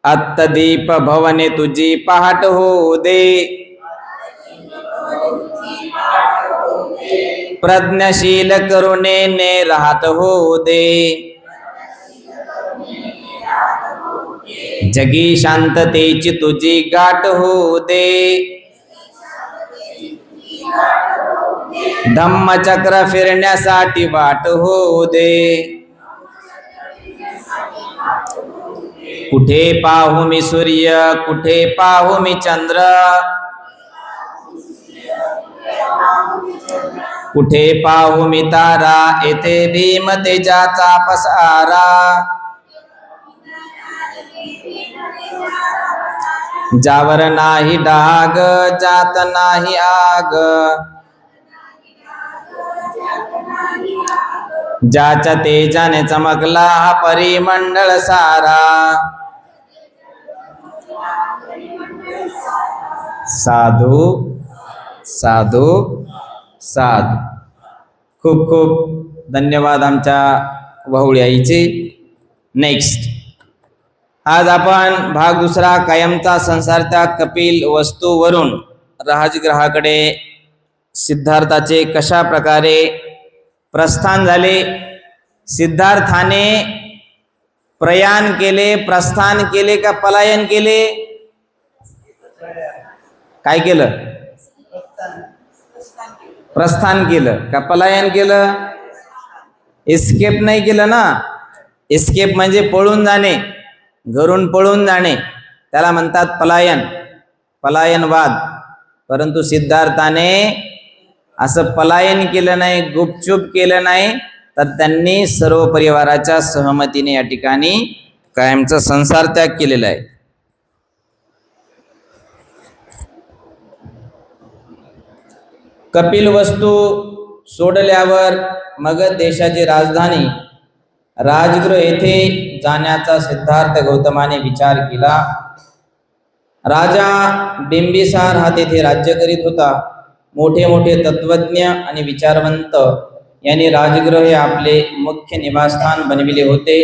अत्तदीप भवने तुझी पहाट होऊ दे, प्रज्ञशील करुणेने राहत होऊ दे, जगी शांततेची तुझी गाठ होऊ दे, धम्मचक्र फिरण्यासाठी वाट होऊ दे, कुठे पाहू मी सूर्य कुठे पाहू मी चंद्र, कुठे पाहू मी तारा येथे भीम तेजाचा पसारा, ज्यावर नाही डाग जात नाही आग, ज्याच्या तेजाने चमकला हा परिमंडळ सारा, साधू साधू साधू. खूप खूप धन्यवाद आमच्या वहुळी आईचे. नेक्स्ट, आज आपण भाग दुसरा कायमचा संसार त्या कपिल वस्तूवरून राजगृहाकडे सिद्धार्थाचे कशा प्रकारे प्रस्थान झाले, सिद्धार्थाने प्रयाण केले, प्रस्थान केले का पलायन केले, काय केलं, प्रस्थान केलं का पलायन केलं, एस्केप नाही केलं ना. एस्केप म्हणजे पळून जाणे, घरून पळून जाणे, त्याला म्हणतात पलायन, पलायनवाद. परंतु सिद्धार्थाने असं पलायन केलं नाही, गुपचूप केलं नाही, तर त्यांनी सर्व परिवाराच्या सहमतीने या ठिकाणी कायमचा संसार त्याग केलेला आहे. कपिल वस्तू सोडल्यावर मगध देशाची राजधानी राजगृह येथे जाण्याचा सिद्धार्थ गौतमाने विचार केला. राजा बिंबिसार हा तेथे राज्य करीत होता. मोठे मोठे तत्वज्ञ आणि विचारवंत यांनी राजगृह हे आपले मुख्य निवासस्थान बनविले होते.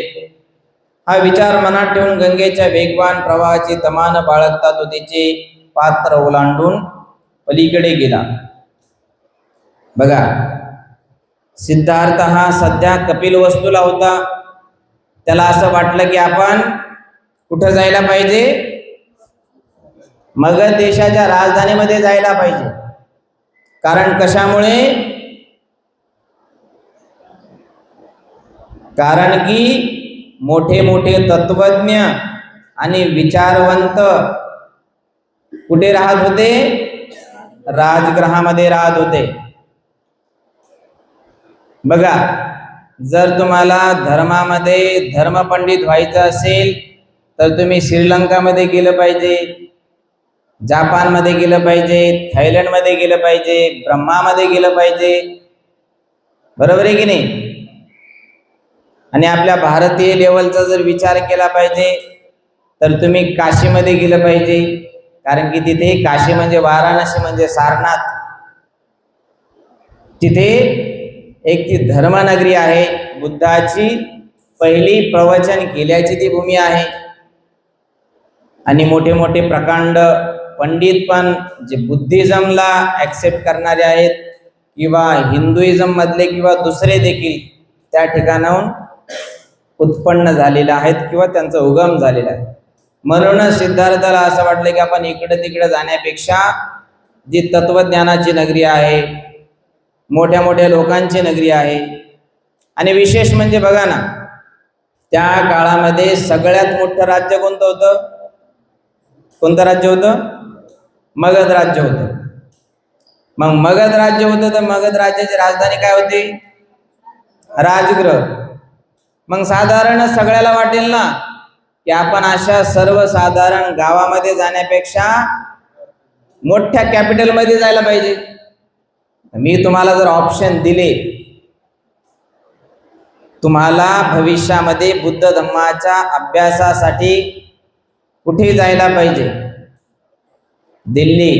हा विचार मनात ठेवून गंगेच्या वेगवान प्रवाहाची तमान बाळगता तो तिचे पात्र ओलांडून पलीकडे गेला. बघा, सिद्धार्थ हा सध्या कपिल वस्तूला होता. त्याला असं वाटलं की आपण कुठं जायला पाहिजे, मगध देशाच्या राजधानीमध्ये जायला पाहिजे. कारण कशामुळे, कारण की मोठे मोठे तत्वज्ञ आणि विचारवंत कुठे राहत होते, राजगृहामध्ये राहत होते. बघा, जर तुम्हाला धर्मामध्ये धर्मपंडित व्हायचं असेल तर तुम्ही श्रीलंकामध्ये गेलं पाहिजे, जपानमध्ये गेलं पाहिजे, थायलंडमध्ये गेलं पाहिजे, ब्रह्मामध्ये गेलं पाहिजे. बरोबर आहे की नाही. आणि आपल्या भारतीय लेवलचा जर विचार केला पाहिजे तर तुम्ही काशीमध्ये गेलं पाहिजे. कारण की तिथे काशी म्हणजे वाराणसी म्हणजे सारनाथ, तिथे एक ती धर्मनगरी आहे. बुद्धाची पहिली प्रवचन केल्याची ती भूमी आहे. आणि मोठे मोठे प्रकांड पंडित पण जे बुद्धिझमला ॲक्सेप्ट करणारे आहेत किंवा हिंदुइझम मधले किंवा दुसरे देखील त्या ठिकाणाहून उत्पन्न झालेले आहेत किंवा त्यांचा उगम झालेला आहे. म्हणूनच सिद्धार्थाला असं वाटलं की आपण इकडे तिकडे जाण्यापेक्षा जी तत्वज्ञानाची नगरी आहे, मोठ्या मोठ्या लोकांची नगरी आहे. आणि विशेष म्हणजे बघा ना, त्या काळामध्ये सगळ्यात मोठं राज्य कोणतं होतं, कोणतं राज्य होतं, मगध राज्य होतं. मग मगध राज्य होतं तर मगध राज्याची राजधानी काय होती, राजगृह. मग साधारण सगळ्याला वाटेल ना की आपण अशा सर्वसाधारण गावामध्ये जाण्यापेक्षा मोठ्या कॅपिटलमध्ये जायला पाहिजे. मी तुम्हाला जर ऑप्शन दिले, तुम्हाला भविष्यामध्ये बुद्ध धम्माच्या अभ्यासासाठी कुठे जायला पाहिजे, दिल्ली,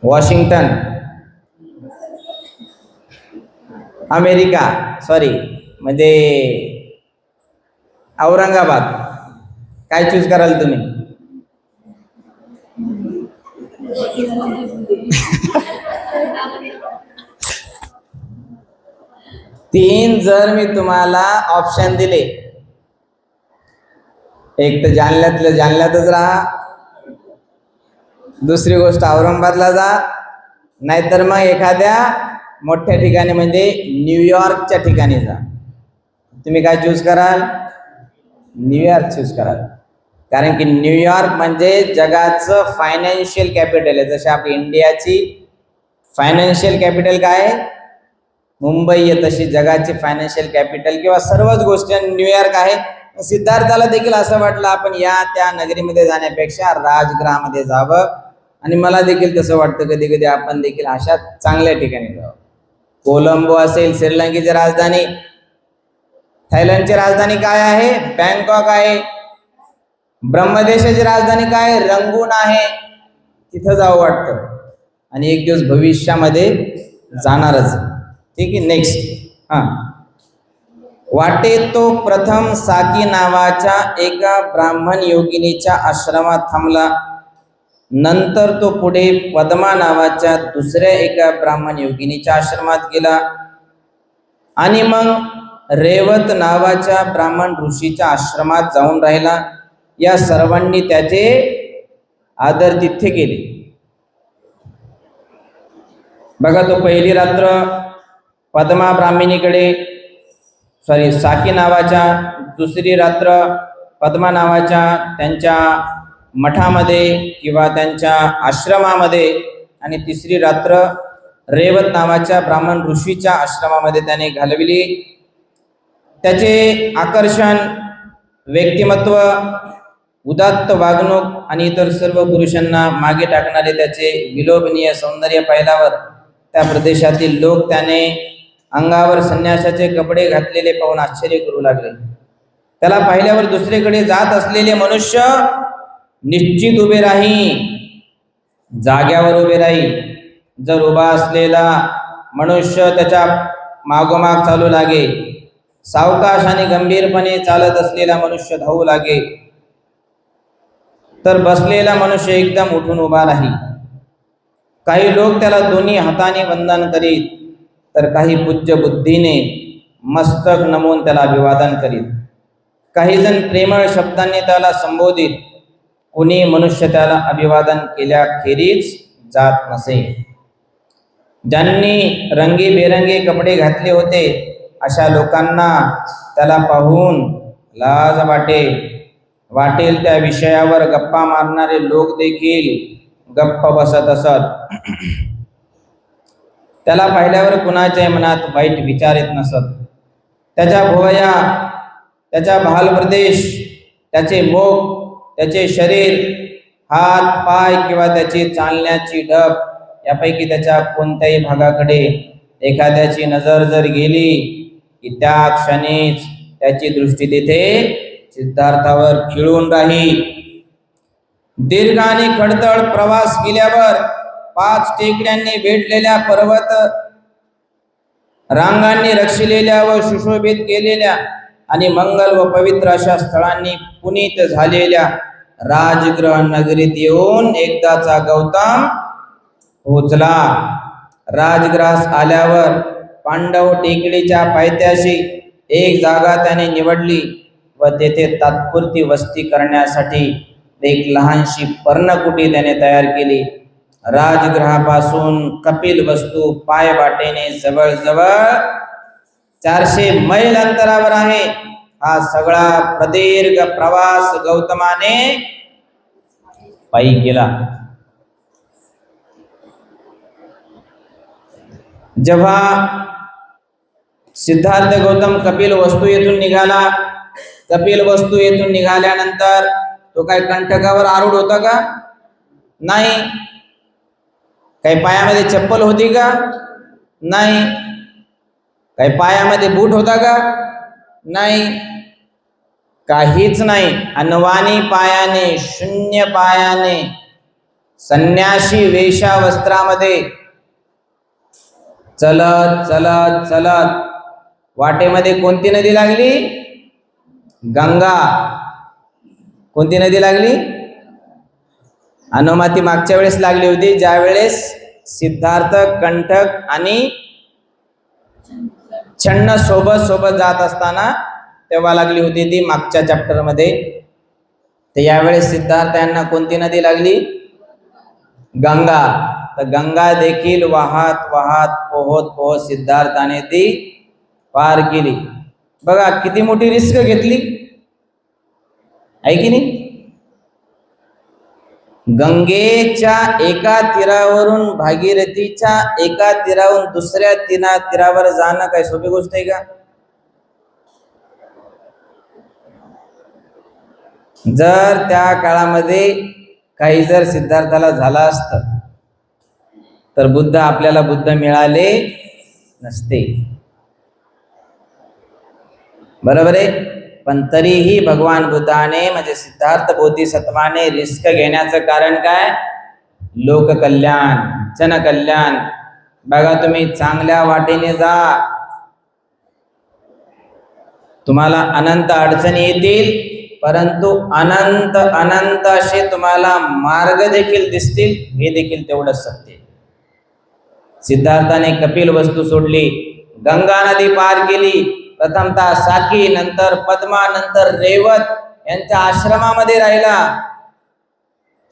वॉशिंग्टन, अमेरिका, सॉरी म्हणजे औरंगाबाद. काय चूज कराल तुम्ही? तीन जर मी तुम्हाला ऑप्शन दिले, एक तर जालन्यातच राहा, दुसरी गोष्ट औरंगाबादला जा, नाहीतर मग एखाद्या मोठ्या ठिकाणी म्हणजे न्यूयॉर्कच्या ठिकाणी जा. तुम्ही काय चूज कराल? न्यूयॉर्क चूज कराल. कारण की न्यूयॉर्क म्हणजे जगाचं फायनान्शियल कॅपिटल आहे. जसे आपली इंडियाची फायनान्शियल कॅपिटल काय आहे? मुंबई आहे. तशी जगाची फायनान्शियल कॅपिटल किंवा सर्वच गोष्टी न्यूयॉर्क आहे. सिद्धार्थाला देखील असं वाटलं आपण या त्या नगरीमध्ये जाण्यापेक्षा राजगृहामध्ये जावं, आणि मला देखील तसं वाटतं कधी कधी आपण देखील अशा चांगल्या ठिकाणी जावं. कोलंबो असेल श्रीलंकेची राजधानी, थायलंडची राजधानी काय आहे? बँकॉक आहे. ब्रह्मदेशाची राजधानी काय? रंगून आहे. तिथं जावं वाटतं आणि एक दिवस भविष्यामध्ये जाणारच. ठीक आहे, नेक्स्ट. वाटेत तो प्रथम साकी नावाच्या एका ब्राह्मण योगिनीच्या आश्रमात थांबला. नंतर तो पुढे पद्मा नावाच्या दुसऱ्या एका ब्राह्मण योगिनीच्या आश्रमात गेला आणि मग रेवत नावाच्या ब्राह्मण ऋषीच्या आश्रमात जाऊन राहिला. या सर्वांनी त्याचे आदरातिथ्य केले. बघा, तो पहिली रात्र पद्मा ब्राह्मणीकडे साकी नावाच्या, दुसरी रात्र पद्मा नावाच्या त्यांच्या मठामध्ये किंवा त्यांच्या आश्रमामध्ये, आणि तिसरी रात्र रेवत नावाच्या ब्राह्मण ऋषीच्या आश्रमामध्ये त्याने घालविली. त्याचे आकर्षण, व्यक्तिमत्व, उदात्त वागणूक आणि इतर सर्व पुरुषांना मागे टाकणारे त्याचे विलोभनीय सौंदर्य पाहिल्यावर त्या प्रदेशातील लोक त्याने अंगावर संन्यासाचे कपडे घातलेले पाहून आश्चर्य करू लागले. त्याला पाहिल्यावर दुसरीकडे जात असलेले मनुष्य निश्चित उभे राही, जाग्यावर उभे राही. जर उभा असलेला मनुष्य त्याच्या मागोमाग चालू लागे, सावकाश आणि गंभीरपणे चालत असलेला मनुष्य धावू लागे, तर बसलेला मनुष्य एकदम उठून उभा राही. काही लोक त्याला दोन्ही हाताने वंदन करीत, तर काही पूज्य बुद्धीने मस्तक नमवून त्याला अभिवादन करीत. काही जण प्रेमळ शब्दांनी त्याला संबोधित. कोणी मनुष्य त्याला अभिवादन केल्याखेरीज जात नसे. ज्यांनी रंगीबेरंगी कपडे घातले होते अशा लोकांना त्याला पाहून लाज वाटेल त्या विषयावर गप्पा मारणारे लोक देखील गप्प बसत असत. त्याला पाहिल्यावर कुणाच्या मनात वाईट विचार येत नसत. त्याच्या भुवया, त्याचा भाल प्रदेश, त्याचे मुख, त्याचे शरीर, हात पाय किंवा त्याची चालण्याची ढब यापैकी त्याच्या कोणत्याही भागाकडे एखाद्याची नजर जर गेली की त्या क्षणीच त्याची दृष्टी तिथे सिद्धार्थावर खिळून राही. दीर्घ आणि खडतर प्रवास केल्यावर 5 टेकड्यांनी भेटलेल्या पर्वत रांगांनी रक्षिलेल्या व सुशोभित केलेल्या आणि मंगल व पवित्र अशा स्थळांनी पुनीत झालेल्या राजगृह नगरीत येऊन एकदाचा गौतम पोहोचला. राजगृहास आल्यावर पांडव टेकडीच्या पायथ्याशी एक जागा त्याने निवडली व तेथे तात्पुरती वस्ती करण्यासाठी एक लहानशी पर्णकुटी त्याने तयार केली. राजगृहापासून कपिल वस्तू पाय वाटेने जवळजवळ 400 मैल अंतरावर आहे. हा सगळा प्रदीर्घ प्रवास गौतमाने पायी केला. जेव्हा सिद्धार्थ गौतम कपिल वस्तू येथून निघाला, कपिल वस्तू येथून निघाल्यानंतर तो काय कंटकावर आरूढ होता का? नाही. काही पायामध्ये चप्पल होती का? नाही. काही पायामध्ये बूट होता का? नाही. काहीच नाही. अनवाणी पायाने, शून्य पायाने, संन्याशी वेशा वस्त्रामध्ये चलत चलत चलत वाटेमध्ये कोणती नदी लागली? गंगा. कोणती नदी लागली? अनुमाती मागच्या वेळेस लागली होती, ज्या वेळेस सिद्धार्थ कंठक आणि छन्न सोबत सोबत जात असताना तेव्हा लागली होती ती, मागच्या चॅप्टर मध्ये. तर यावेळेस सिद्धार्थ यांना कोणती नदी लागली? गंगा. तर गंगा देखील वाहत वाहत पोहत पोहत सिद्धार्थाने ती पार केली. बघा किती मोठी रिस्क घेतली आहे की नाही. गंगेच्या एका तीरावरून भागीरथीच्या एका तीरावरून दुसऱ्या तीरावर जाणं काय सोपी गोष्ट आहे का? जर त्या काळामध्ये काही जर सिद्धार्थाला झालं असतं तर बुद्ध आपल्याला बुद्ध मिळाले नसते. बरोबर आहे. पण तरीही भगवान बुद्धाने म्हणजे सिद्धार्थ बोधिसत्वाने रिस्क घेण्याचं कारण काय? लोककल्याण, जनकल्याण. बघा तुम्ही चांगल्या वाटेने जा, तुम्हाला अनंत अडचणी येतील परंतु अनंत अनंत असे तुम्हाला मार्ग देखील दिसतील, हे देखील तेवढंच सत्य. सिद्धार्थाने कपिल वस्तू सोडली, गंगा नदी पार केली, प्रथमतः साकी, नंतर पद्मा, नंतर रेवत यांच्या आश्रमामध्ये राहिला,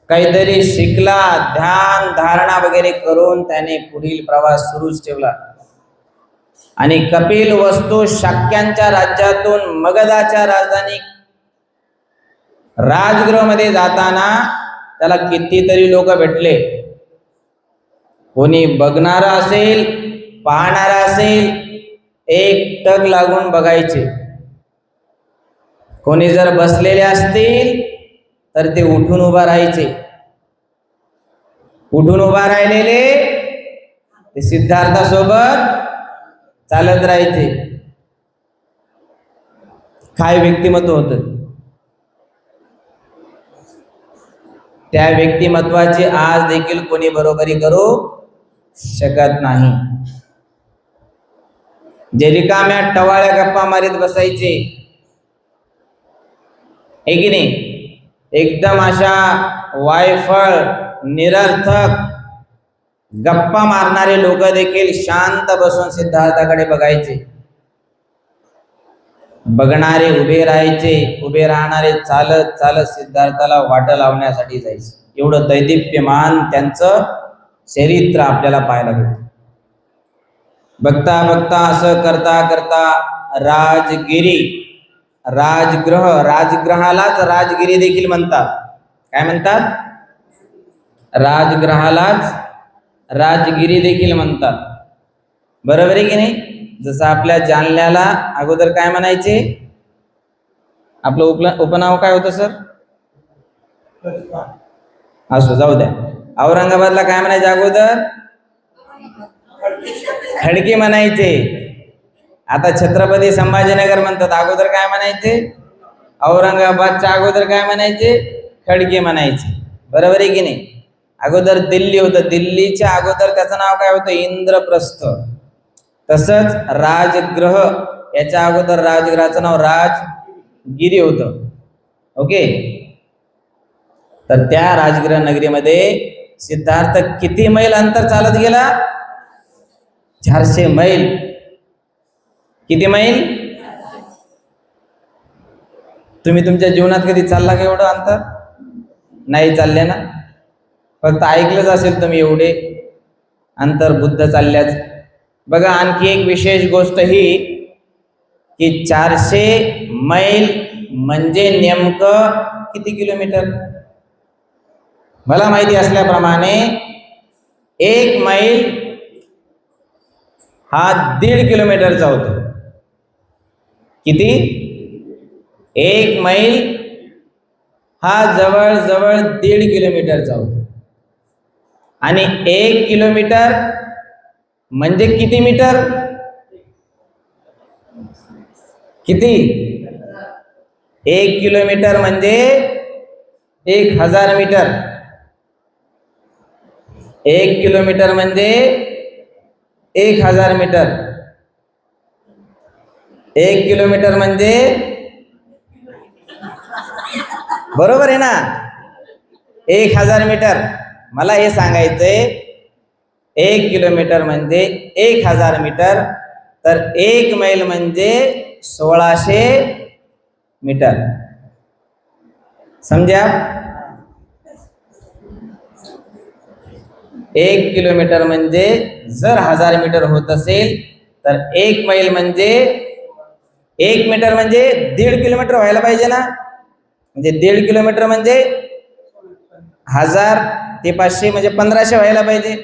काहीतरी शिकला, ध्यान धारणा वगैरे करून त्याने पुढील प्रवास सुरूच ठेवला. आणि कपिल वस्तू शाक्यांच्या राज्यातून मगधाच्या राजधानी राजगृह मध्ये जाताना त्याला कितीतरी लोक भेटले. कोणी बघणारा असेल, पाहणारा असेल, एक टक लागून बघायचे. कोणी जर बसलेले असतील तर ते उठून उभा राहायचे. उठून उभा राहिलेले ते सिद्धार्थासोबत चालत राहायचे. काय व्यक्तिमत्व होतं. त्या व्यक्तिमत्वाची आज देखील कोणी बरोबरी करू शकत नाही. जे रिकाम्या टवाळ्या गप्पा मारीत बसायचे, है की नाही, एकदम अशा वायफळ निरर्थक गप्पा मारणारे लोक देखील शांत बसून सिद्धार्थाकडे बघायचे. बघणारे उभे राहायचे, उभे राहणारे चालत चालत सिद्धार्थाला वाट लावण्यासाठी जायचे. एवढं दैदिप्यमान त्यांचं चरित्र आपल्याला पाहायला भेटतं. बघता बघता असं करता करता राजगिरी, राजगृह, राजगृहालाच राजगिरी देखील म्हणतात. काय म्हणतात? राजगृहालाच राजगिरी देखील म्हणतात. बरोबर आहे की नाही. जसं आपल्या जालन्याला अगोदर काय म्हणायचे? आपलं उपनाव काय होतं सर? असो, जाऊ द्या. औरंगाबादला काय म्हणायचे अगोदर? खडकी म्हणायचे. आता छत्रपती संभाजीनगर म्हणतात. अगोदर काय म्हणायचे? औरंगाबादच्या अगोदर काय म्हणायचे? खडकी म्हणायचे. बरोबर आहे की नाही. अगोदर दिल्ली होतं, दिल्लीच्या अगोदर त्याचं नाव काय होतं? इंद्रप्रस्थ. तसंच राजगृह, याच्या अगोदर राजगृहाचं नाव राजगिरी होतं. ओके. तर त्या राजगृह नगरीमध्ये सिद्धार्थ किती मैल अंतर चालत गेला? 400 मैल. किती मैल? तुम्ही तुमच्या जीवनात कधी चालला का एवढं अंतर? नाही चालले ना. फक्त ऐकलंच असेल तुम्ही एवढे अंतर बुद्ध चालल्याच. बघा आणखी एक विशेष गोष्ट ही की 400 मैल म्हणजे नेमकं किती किलोमीटर? मला माहिती असल्याप्रमाणे 1 मैल हा 1.5 किलोमीटरचा होतो. किती? 1 मैल हा जवळ जवळ 1.5 किलोमीटरचा होतो. आणि 1 किलोमीटर म्हणजे किती मीटर? किती? 1 किलोमीटर म्हणजे 1000 मीटर. 1 किलोमीटर म्हणजे 1000 मीटर. 1 किलोमीटर म्हणजे बरोबर आहे ना? 1000 मीटर. मला हे सांगायचंय 1 किलोमीटर म्हणजे 1000 मीटर, तर 1 मैल म्हणजे 1600 मीटर. समजा 1 किलोमीटर म्हणजे जर 1000 मीटर होत असेल तर 1 मैल म्हणजे 1 मीटर म्हणजे 1.5 किलोमीटर व्हायला पाहिजे ना. म्हणजे 1.5 किलोमीटर म्हणजे 1000 ते 500 म्हणजे 1500 व्हायला पाहिजे,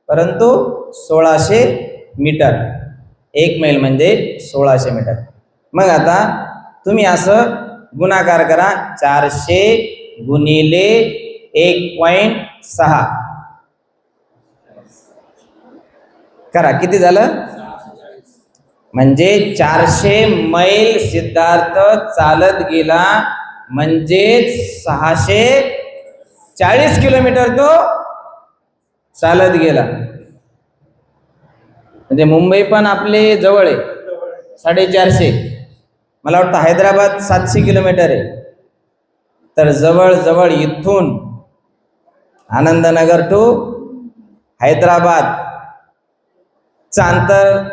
परंतु 1600 मीटर. 1 मैल म्हणजे 1600 मीटर. मग आता तुम्ही असं गुणाकार करा. 400 गुणिले 1.6 करा, किती झालं? म्हणजे 400 मैल सिद्धार्थ चालत गेला, म्हणजे 640 किलोमीटर तो चालत गेला. म्हणजे मुंबई पण आपले जवळ आहे, 450. मला वाटतं हैदराबाद 700 किलोमीटर आहे. तर जवळ जवळ इथून आनंदनगर टू हैदराबाद चं अंतर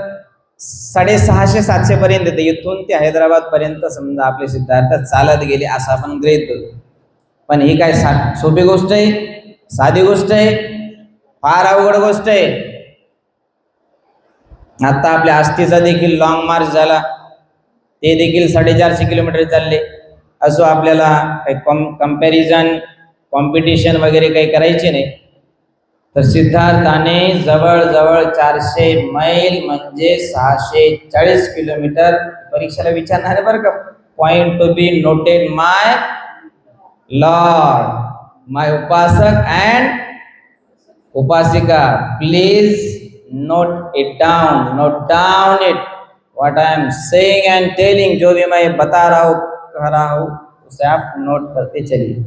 650-700 पर्यंत येते. इथून ते हैदराबाद पर्यंत समजा आपले सिद्धार्थ चालत गेले असं आपण गृहीत धरू. पण ही काय सोपी गोष्ट आहे? साधी गोष्ट आहे? फार अवघड गोष्ट आहे. आता आपल्या आष्टीचा देखील लॉंग मार्च झाला, ते देखील 450 किलोमीटर चालले. असो, आपल्याला काही कंपॅरिझन कॉम्पिटिशन वगैरे काही करायचे नाही. तर सिद्धार्थाने जवळजवळ 400 मैल म्हणजे 640 किलोमीटर. परीक्षेला विचारणार आहे बरं का. Point to be noted my lord, my उपासक अँड उपासिका, please note it down, note down it what I am saying and telling. जो भी मैं बता रहा हूँ, कह रहा हूँ, उसे आप नोट करते चलिए.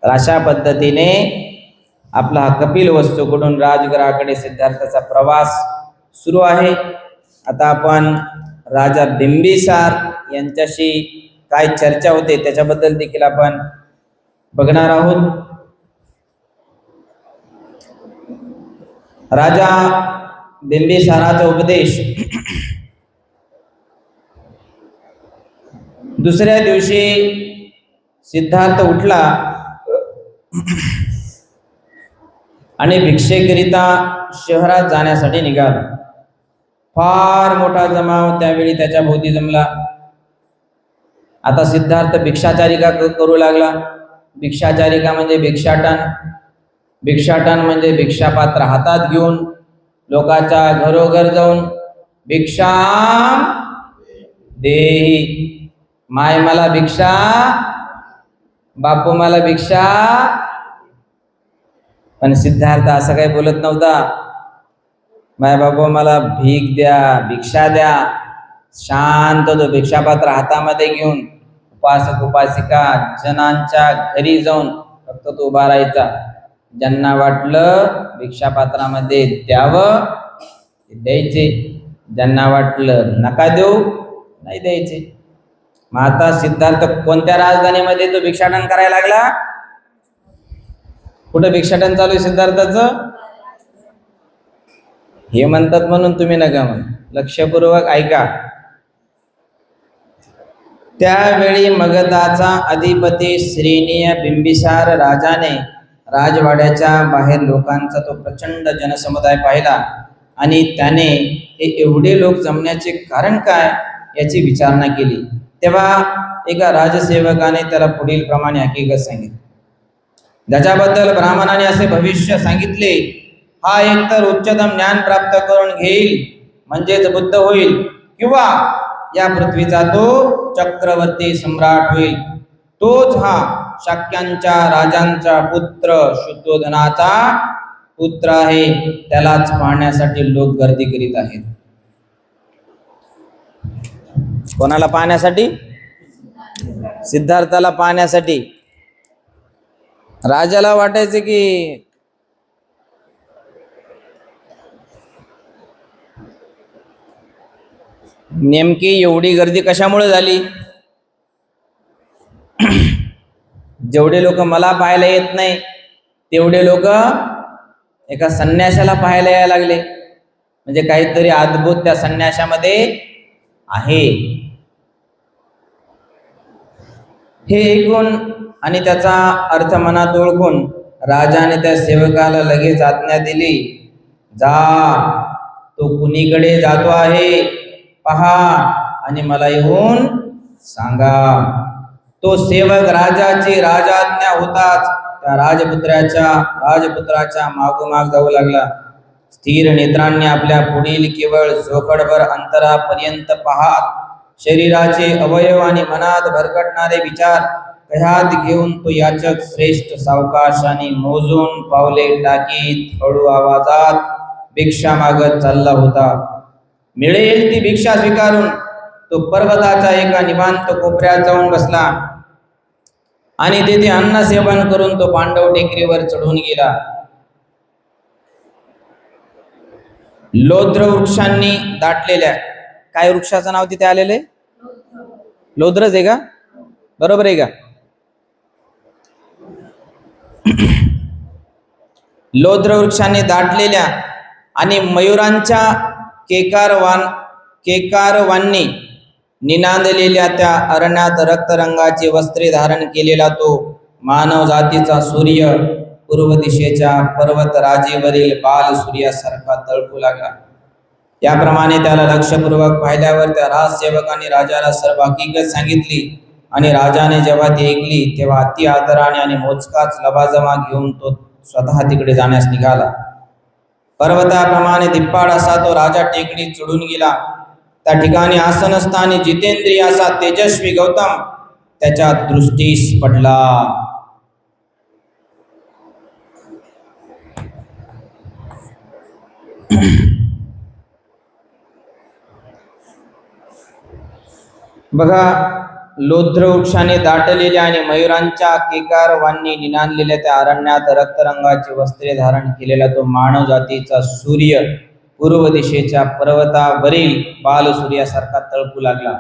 तर अशा पद्धतीने आपला हा कपिल वस्तूकडून राजगृहाकडे सिद्धार्थाचा प्रवास सुरू आहे. आता आपण राजा बिंबिसार यांच्याशी काय चर्चा होते त्याच्याबद्दल देखील आपण बघणार आहोत. राजा बिंबिसाराचा उपदेश. दुसऱ्या दिवशी सिद्धार्थ उठला आणि भिक्षेकरिता शहरात जाण्यासाठी निघाला. फार मोठा जमाव त्यावेळी त्याच्या भोवती जमला. आता सिद्धार्थ भिक्षाचारिका करू लागला. भिक्षाचारिका म्हणजे भिक्षाटन. भिक्षाटन म्हणजे भिक्षापात्र हातात घेऊन लोकांच्या घरोघर जाऊन भिक्षाम देही, माय मला भिक्षा, बापू मला भिक्षा. पण सिद्धार्थ असं काही बोलत नव्हता. माय बापू मला भीक द्या, भिक्षा द्या. शांत तो भिक्षापात्र हातामध्ये घेऊन उपासक उपासिका जनांच्या घरी जाऊन फक्त तो उभा राहायचा. ज्यांना वाटलं भिक्षापात्रामध्ये द्यावं ते द्यायचे, ज्यांना वाटलं नका देऊ नाही द्यायचे. मग आता सिद्धार्थ कोणत्या राजधानीमध्ये तो भिक्षाटन करायला लागला? कुठं भिक्षाटन चालू आहे सिद्धार्थाचं? हे म्हणतात म्हणून तुम्ही नका म्हण, लक्षपूर्वक ऐका. त्यावेळी मगधाचा अधिपती श्रेणीय बिंबिसार राजाने राजवाड्याच्या बाहेर लोकांचा तो प्रचंड जनसमुदाय पाहिला आणि त्याने हे एवढे लोक जमण्याचे कारण काय याची विचारणा केली. तेव्हा एका राजसेवकाने त्याला पुढील प्रमाणे हकीकत सांगितली. ज्याच्याबद्दल ब्राह्मणाने असे भविष्य सांगितले, हा एकतर उच्चतम ज्ञान प्राप्त करून घेईल म्हणजेच बुद्ध होईल, किंवा या पृथ्वीचा तो चक्रवर्ती सम्राट होईल. तोच हा शाक्यांच्या राजांचा पुत्र शुद्धोधनाचा पुत्र आहे. त्यालाच पाहण्यासाठी लोक गर्दी करीत आहेत. कोणाला पाहण्यासाठी? सिद्धार्थाला पाहण्यासाठी. राजाला वाटायचे की नेमकी एवढी गर्दी कशामुळे झाली? जेवढे लोक मला पाहायला येत नाही तेवढे लोक एका संन्याशाला पाहायला यायला लागले. म्हणजे काहीतरी अद्भुत त्या संन्याशामध्ये आहे. हे ऐकून आणि त्याचा अर्थ मनात ओळखून राजाने त्या सेवकाला लगेच आज्ञा दिली, जा, तो कुणीकडे जातो आहे पहा आणि मला येऊन सांगा. तो सेवक राजाची राजाज्ञा होताच त्या राजपुत्राच्या मागोमाग जाऊ लागला. स्थिर नेत्रांनी आपल्या पुढील केवळ झोकडभर अंतरापर्यंत पाहत शरीराचे अवयव आणि मनात भरकटणारे विचार कह्यात घेऊन तो याचक श्रेष्ठ सावकाशाने मोजून पावले टाकीत हळू आवाजात भिक्षा मागत चालला होता. मिळेल ती भिक्षा स्वीकारून तो पर्वताच्या एका निवांत कोपऱ्यात जाऊन बसला आणि तेथे अन्न सेवन करून तो पांडव टेकडीवर चढून गेला. लोध्र वृक्षांनी दाटलेल्या, काय वृक्षाचं नाव तिथे आलेलं आहे? लोध्रच आहे का? बरोबर आहे का? लोध्र वृक्षांनी दाटलेल्या आणि मयुरांच्या केकारवांनी निनांदलेल्या त्या अरण्यात रक्तरंगाची वस्त्रे धारण केलेला तो मानव जातीचा सूर्य पूर्व दिशेच्या पर्वतराजीवरील बाल सूर्यासारखा तळपू लागला. त्याप्रमाणे त्याला लक्षपूर्वक पाहिल्यावर त्या राजसेवकाने राजाला सर्व हकीकत सांगितली आणि राजाने जेव्हा ती ऐकली तेव्हा अति आदराने आणि मोजकाच लबाजमा घेऊन तो स्वतः तिकडे जाण्यास निघाला. पर्वताप्रमाणे दिप्पाड असा तो राजा टेकडी चढून गेला. त्या ठिकाणी आसनस्थानी जितेंद्रिय असा तेजस्वी गौतम त्याच्या दृष्टीस पडला. बघा, लोध्र वृक्षाने दाटलेल्या आणि मयुरांच्या केकारवांनी निनांदलेल्या त्या अरण्यात रक्तरंगाची वस्त्रे धारण केलेला तो मानव जातीचा सूर्य पूर्व दिशेच्या पर्वतावरील बाल सूर्यासारखा तळपू लागला.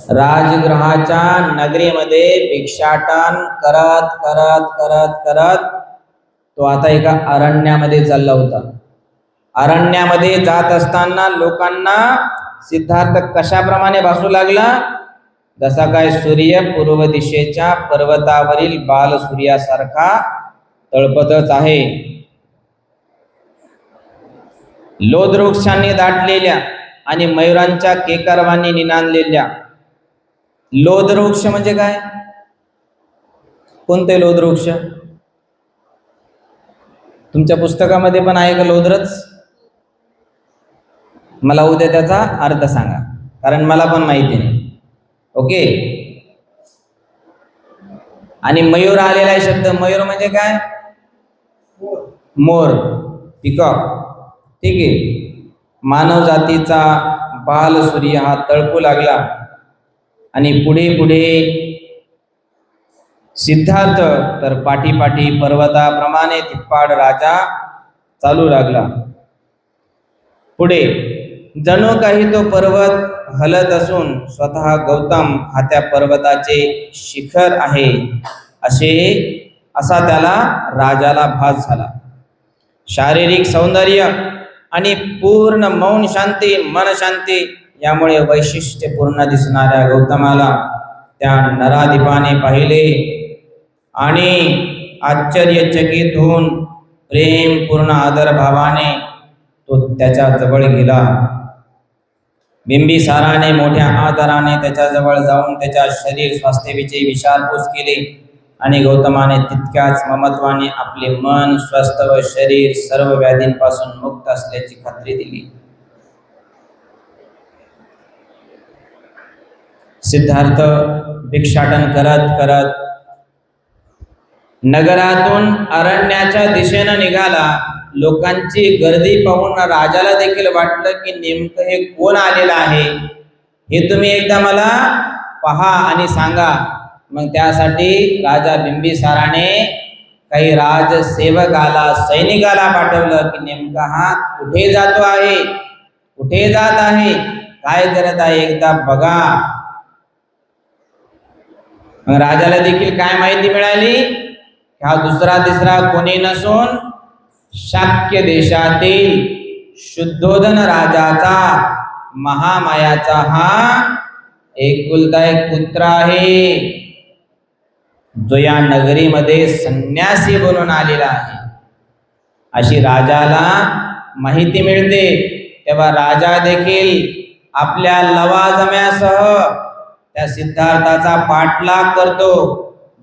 राजगृहाच्या नगरीमध्ये भिक्षाटन करत करत करत करत तो आता एका अरण्यामध्ये चालला होता. अरण्यामध्ये जात असताना लोकांना सिद्धार्थ कशाप्रमाणे भासू लागला? जसा काय सूर्य पूर्व दिशेच्या पर्वतावरील बाल सूर्यासारखा तळपतच आहे. लोध्र वृक्षांनी दाटलेल्या आणि मयुरांच्या केकारवांनी निनांदलेल्या. लोध्र वृक्ष म्हणजे काय? कोणते लोध्र वृक्ष? तुमच्या पुस्तकामध्ये पण आहे का लोध्रच? मला उद्या त्याचा अर्थ सांगा, कारण मला पण माहिती नाही. ओके. आणि मयूर आलेला आहे शब्द. मयूर म्हणजे काय? मोर, पिकॉक. ठीक आहे. मानव जातीचा बाल सूर्य हा तळपू लागला आणि पुढे पुढे सिद्धार्थ तर पाठी पर्वताप्रमाणे तिप्पाड राजा चालू लागला. पुढे जणू काही तो पर्वत हलत असून स्वतः गौतम हा त्या पर्वताचे शिखर आहे असा त्याला राजाला भास झाला. शारीरिक सौंदर्य आणि पूर्ण मौन शांती, मन शांती यामुळे वैशिष्ट्यपूर्ण दिसणाऱ्या गौतमाला त्या नराधिपाने पाहिले आणि आश्चर्यचकित होऊन प्रेमपूर्ण आदरभावाने तो त्याच्या जवळ गेला. बिंबिसाराने मोठ्या आदराने त्याच्याजवळ जाऊन त्याच्या शरीर स्वास्थ्याविषयी विचारपूस केली आणि गौतमाने तितक्याच ममत्वाने आपले मन स्वस्थ व शरीर सर्व व्याधींपासून मुक्त असल्याची खात्री दिली. सिद्धार्थ भिक्षाटन करत करत नगरातून अरण्याच्या दिशेनं निघाला. लोकांची गर्दी पाहून राजाला देखील वाटलं की नेमकं हे कोण आलेलं आहे, हे तुम्ही एकदा मला पहा आणि सांगा. मग त्यासाठी राजा बिंबिसाराने काही राजसेवकाला, सैनिकाला पाठवलं की नेमका हा कुठे जातो आहे, कुठे जात आहे, काय करत आहे, एकदा बघा. मग राजाला देखील काय माहिती मिळाली? हा दुसरा तिसरा कोणी नसून शाक्य देशातील शुद्धोधन राजाचा, महामायाचा हा एकुलता एक पुत्र आहे, जो या नगरीमध्ये संन्यासी बनून आलेला आहे अशी राजाला माहिती मिळते. तेव्हा राजा देखील आपल्या लवाजम्यासह त्या सिद्धार्थाचा पाठलाग करतो.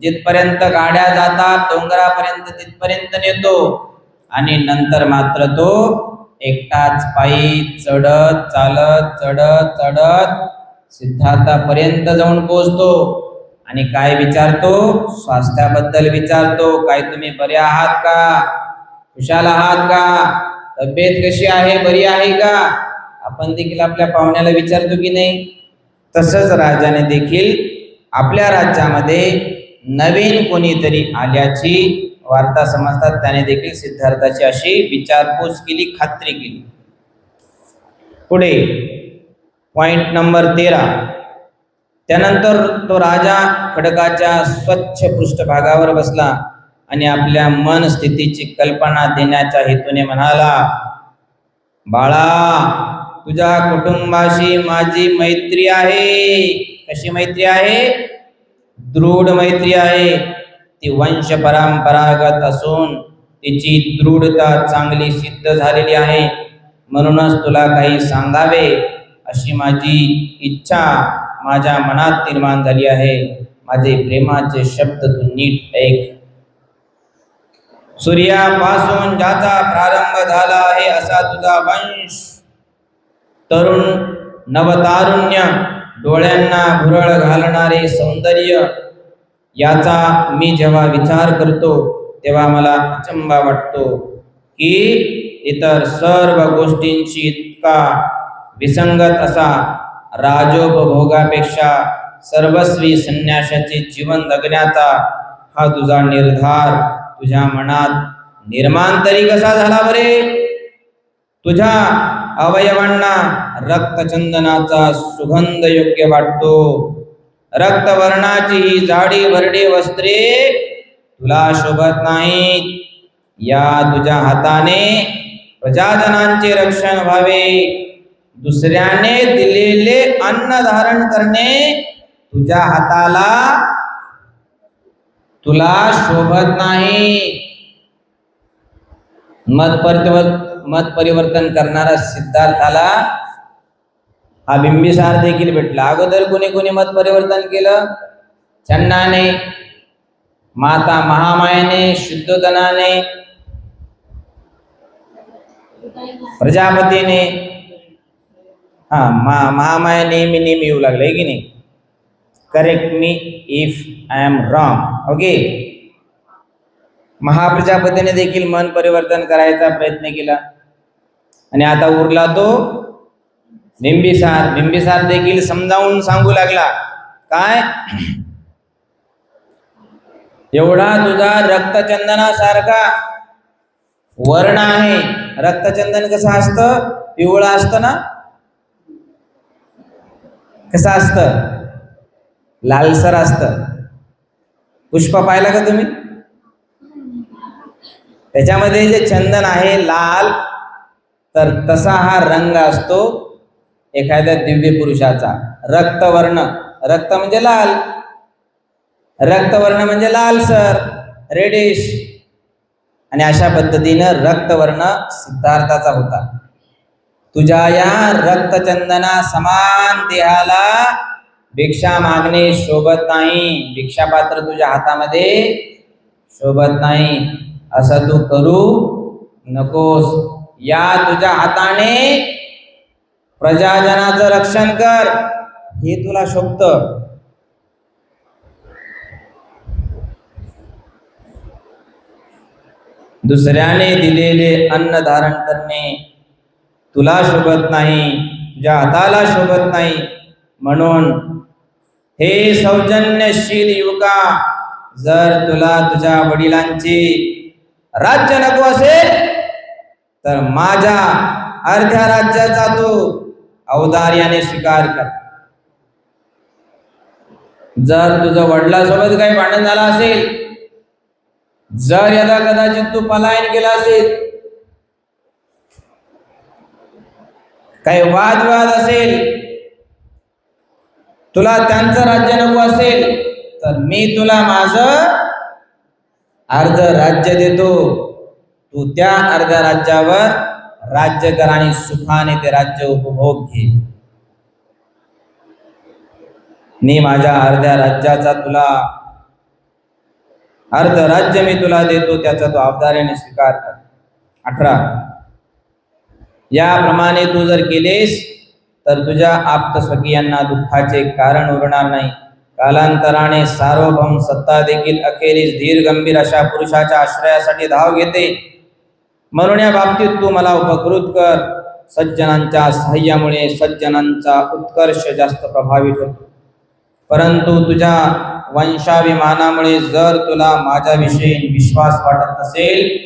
जिथपर्यंत गाड्या जातात डोंगरापर्यंत तिथपर्यंत नेतो आणि नंतर मात्र तो एकटाच पायी चढत चढत सिद्धार्थापर्यंत जाऊन पोहोचतो आणि काय विचारतो? स्वास्थ्याबद्दल विचारतो. काय तुम्ही बरे आहात का? खुशाल आहात का? तब्येत कशी आहे? बरी आहे का? आपण देखील आपल्या पाहुण्याला विचारतो की नाही? तसंच राजाने देखील आपल्या राज्यामध्ये नवीन कोणीतरी आल्याची वार्ता समजतात त्याने देखील सिद्धार्थाची अशी विचारपूस केली, खात्री केली. पुढे पॉइंट नंबर 13. त्यानंतर तो राजा खडकाच्या स्वच्छ पृष्ठभागावर बसला आणि आपल्या मन स्थितीची कल्पना देण्याच्या हेतूने म्हणाला, बाळा, तुझ्या कुटुंबाशी माझी मैत्री आहे. कशी मैत्री आहे? दृढ मैत्री आहे. ती वंश परंपरागत असून तिची दृढता चांगली सिद्ध झालेली आहे. म्हणूनच तुला काही सांगावे अशी माझी इच्छा माझ्या मनात निर्माण झाली आहे. माझे प्रेमाचे शब्द तू नीट ऐक. सूर्यापासून ज्याचा प्रारंभ झाला आहे असा तुझा वंश, तरुण नवतारुण्य, डोळ्यांना भुरळ घालणारे सौंदर्य, याचा मी जेव्हा विचार करतो तेव्हा मला अचंबा वाटतो की इतर सर्व गोष्टींशी इतका विसंगत असा राजोपभोगापेक्षा सर्वस्वी संन्यासाचे जीवन जगण्याचा हा तुझा निर्धार तुझ्या मनात निर्माण तरी कसा झाला बरे? तुझ्या अवयवांना रक्तचंदनाचा सुगंध योग्य वाटतो. रक्तवर्णाची ही जाडी भरडी वस्त्रे तुला शोभत नाहीत. या तुझ्या हाताने प्रजाजनांचे रक्षण व्हावे, दुसऱ्याने दिलेले अन्न धारण करणे तुझ्या हाताला तुला शोभत नाही. मत परिवर्तन करणारा सिद्धार्थाला हा बिंबिसार देखील भेटला. अगोदर कोणी कोणी मत परिवर्तन केलं? चन्नाने, माता महामायाने, शुद्धोधनाने, प्रजापतीने. महामाया नेहमी येऊ लागले की नाही? Correct me if I am wrong. Okay. महाप्रजापतीने देखील मन परिवर्तन करायचा प्रयत्न केला आणि आता उरला तो बिंबिसार. बिंबिसार देखील समजावून सांगू लागला, काय? एवढा तुझा रक्तचंदनासारखा वर्ण आहे. रक्तचंदन कसं असतं? पिवळं असतं ना? कसं असतं? लालसर असतं. पुष्प पाहिला का तुम्ही? त्याच्यामध्ये जे चंदन आहे लाल, तर तसा हा रंग असतो एखाद्या दिव्य पुरुषाचा. रक्तवर्ण, रक्त म्हणजे लाल, रक्तवर्ण म्हणजे लालसर, रेडिश. आणि अशा पद्धतीनं रक्तवर्ण सिद्धार्थाचा होता. तुझ्या या रक्तचंदना समान देहाला भिक्षा मागणे शोभत नाही. भिक्षापात्र तुझ्या हातामध्ये शोभत नाही. असं तू करू नकोस. या तुझ्या हाताने प्रजाजनाचं रक्षण कर, हे तुला शोभतं. दुसऱ्याने दिलेले अन्न धारण करणे तुला शोभत नाही, तुझ्या हाताला शोभत नाही. म्हणून हे सौजन्यशील युवका, जर तुला तुझ्या वडिलांची राज्य नको असेल तर माझ्या अर्ध्या राज्याचा तू औदार्याने स्वीकार कर. जर तुझं वडिलांसोबत काही भांडण झालं असेल, जर यदा कदाचित तू पलायन केला असेल, काही वादविवाद असेल, तुला त्यांचं राज्य नको असेल, तर मी तुला माझं अर्ध राज्य देतो. तू त्या अर्ध्या राज्यावर राज्य कर आणि सुखाने ते राज्य उपभोग घे. मी माझ्या अर्ध्या राज्याचा तुला अर्ध राज्य मी तुला देतो, त्याचा तू आबदारीने स्वीकार कर. 18. याप्रमाणे तू जर केलेस तर तुझ्या आप्तस्वकीयांना दुःखाचे कारण उरणार नाही. कालांतराने सार्वभौम सत्ता देखील अखेरीस धीर गंभीर अशा पुरुषाच्या आश्रयासाठी धाव घेते. म्हणून या बाबतीत तू मला उपकृत कर. सज्जनांच्या सहाय्यामुळे सज्जनांचा उत्कर्ष जास्त प्रभावी ठरतो. परंतु तुझ्या वंशाभिमानामुळे जर तुला माझ्याविषयी विश्वास वाटत नसेल,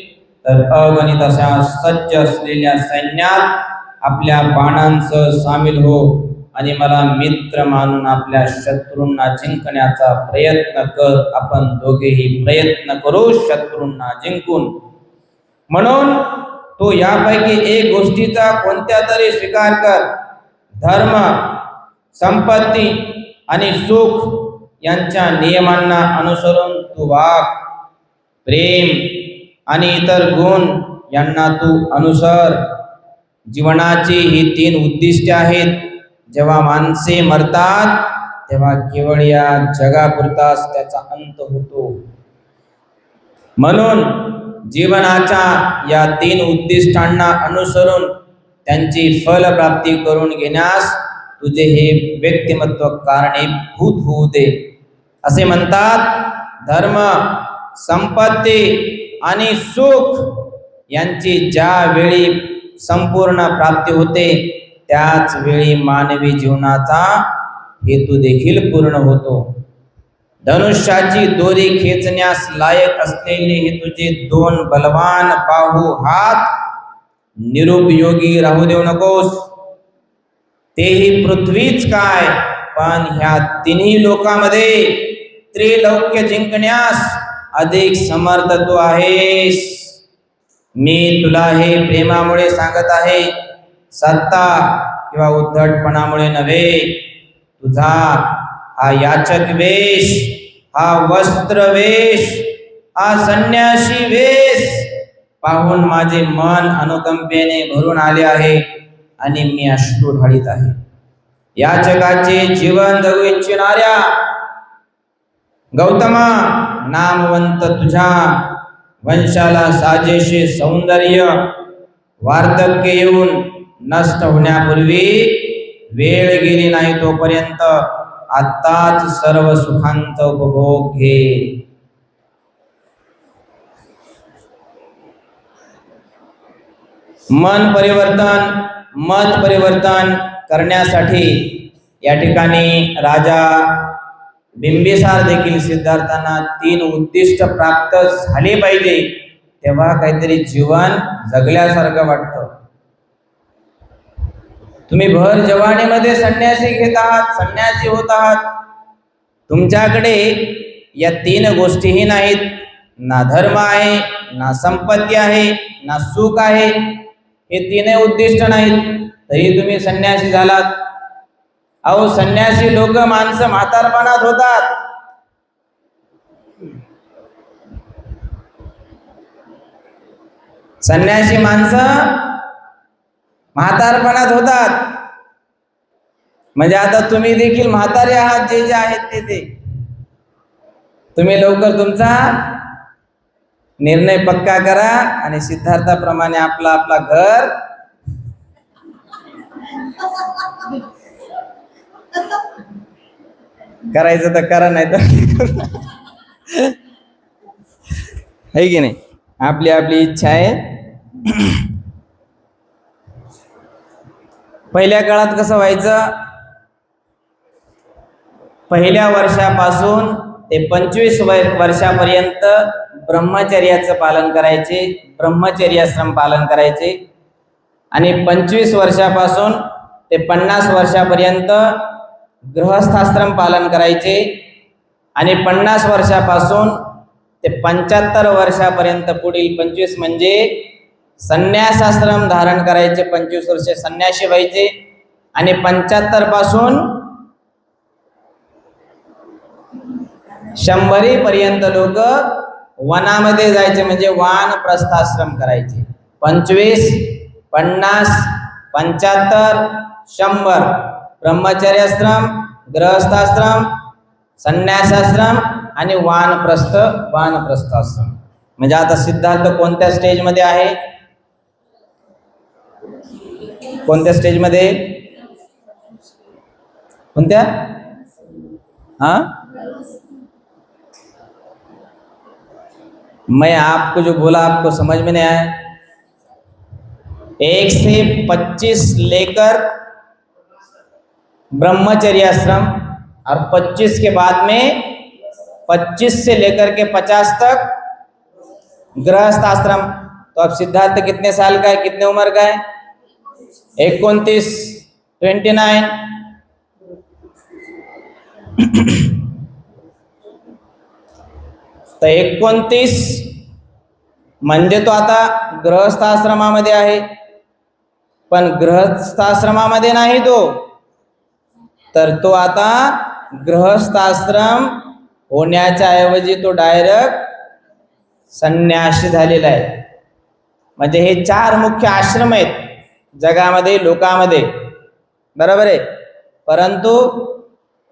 तर अगणित अशा सज्ज असलेल्या सैन्यात आपल्या बाणांसह सामील हो आणि मला मित्र मानून आपल्या शत्रूंना जिंकण्याचा प्रयत्न कर. आपण दोघेही प्रयत्न करू शत्रूंना जिंकून. म्हणून तू यापैकी एक गोष्टीचा कोणत्या तरी स्वीकार कर. धर्म, संपत्ती आणि सुख यांच्या नियमांना अनुसरून तू वाग. प्रेम आणि इतर गुण यांना तू अनुसर. जीवनाची ही 3 उद्दिष्टे आहेत. जेव्हा माणसे मरतात तेव्हा केवळ या जगापुरताच त्याचा अंत होतो. म्हणून जीवनाच्या या 3 उद्दिष्टांना अनुसरून त्यांची फलप्राप्ती करून घेण्यास तुझे हे व्यक्तिमत्व कारणीभूत होऊ दे. असे म्हणतात, धर्म, संपत्ती आणि सुख यांची ज्या वेळी संपूर्ण प्राप्ती होते, त्याच वेळी मानवी जीवनाचा हेतू देखील पूर्ण होतो. धनुष्याची दोरी खेचण्यास लायक असलेले हे तुझे 2 बलवान बाहू हात निरुपयोगी राहू देऊ नकोस. तेही पृथ्वीच काय, पण ह्या 3 लोकांमध्ये त्रिलोक्य जिंकण्यास अधिक समर्थ तू आहेस. मी तुला हे प्रेमामुळे सांगत आहे, सत्ता किंवा उद्धटपणामुळे नव्हे. तुझा हा याचक वेश, हा वस्त्र वेश, हा संन्यासी वेश पाहून माझे मन अनुकंपेने भरून आले आहे आणि मी अश्रू ढाळीत आहे. याचकाचे जीवन जगू इच्छिणाऱ्या गौतमा, नामवंत तुझ्या वंशाला साजेसे सौंदर्य वार्धक्य येऊन नष्ट होण्यापूर्वी वेळ गेली नाही तोपर्यंत आत्ताच सर्व सुखांचा उपभोग घे. मन परिवर्तन, मत परिवर्तन करण्यासाठी या ठिकाणी राजा बिंबिसार देखील सिद्धार्थांना 3 उद्दिष्ट प्राप्त झाले पाहिजे, तेव्हा काहीतरी जीवन जगल्यासारखं वाटतं. तुम्ही भर जवानीमध्ये संन्यासी घेत आहात, संन्यासी होत आहात. तुमच्याकडे या 3 गोष्टीही नाहीत. ना धर्म आहे, ना संपत्ती आहे, ना सुख आहे. हे 3 उद्दिष्ट नाहीत, तरी तुम्ही संन्यासी झालात. अहो, संन्यासी लोक माणसं म्हातारपणात होतात. संन्यासी माणसं म्हातारपणात होतात. म्हणजे आता तुम्ही देखील म्हातारे आहात. जे जे आहेत ते तुम्ही लवकर तुमचा निर्णय पक्का करा आणि सिद्धार्थाप्रमाणे आपला आपला घर करायचं तर करा, नाही तर है की नाही. आपली आपली इच्छा आहे. पहिल्या काळात कसं व्हायचं, पहिल्या वर्षापासून ते 25 वर्षापर्यंत ब्रह्मचर्याचं पालन करायचे, ब्रह्मचर्याश्रम पालन करायचे. आणि 25 वर्षापासून ते 50 वर्षापर्यंत गृहस्थाश्रम पालन करायचे. आणि 50 वर्षापासून ते 75 वर्षापर्यंत पुढील 25 म्हणजे संन्यासाश्रम धारण करायचे, 25 वर्ष संन्यासी व्हायचे. आणि 75 पासून 100 पर्यंत लोक वनामध्ये जायचे, म्हणजे वानप्रस्थाश्रम करायचे. 25, 50, 75, 100 ब्रह्मचर्याश्रम, गृहस्थाश्रम, संन्यासाश्रम आणि वानप्रस्थाश्रम. म्हणजे आता सिद्धार्थ कोणत्या स्टेज मध्ये आहे? कोणत्या स्टेज मध्ये? कोणत्या? मैं आपको जो बोला आपको समझ में नहीं आया? 1 से 25 लेकर ब्रह्मचर्य आश्रम और 25 के बाद में 25 से लेकर के 50 तक गृहस्थ आश्रम. तो अब सिद्धार्थ कितने साल का है, कितने उम्र का है? 29, 29. तर 29 म्हणजे तो आता गृहस्थाश्रमामध्ये आहे. पण गृहस्थाश्रमामध्ये नाही तो, तर तो आता गृहस्थाश्रम होण्याच्या ऐवजी तो डायरेक्ट संन्यासी झालेला आहे. म्हणजे हे 4 मुख्य आश्रम आहेत जगामध्ये, लोकांमध्ये, बरोबर आहे. परंतु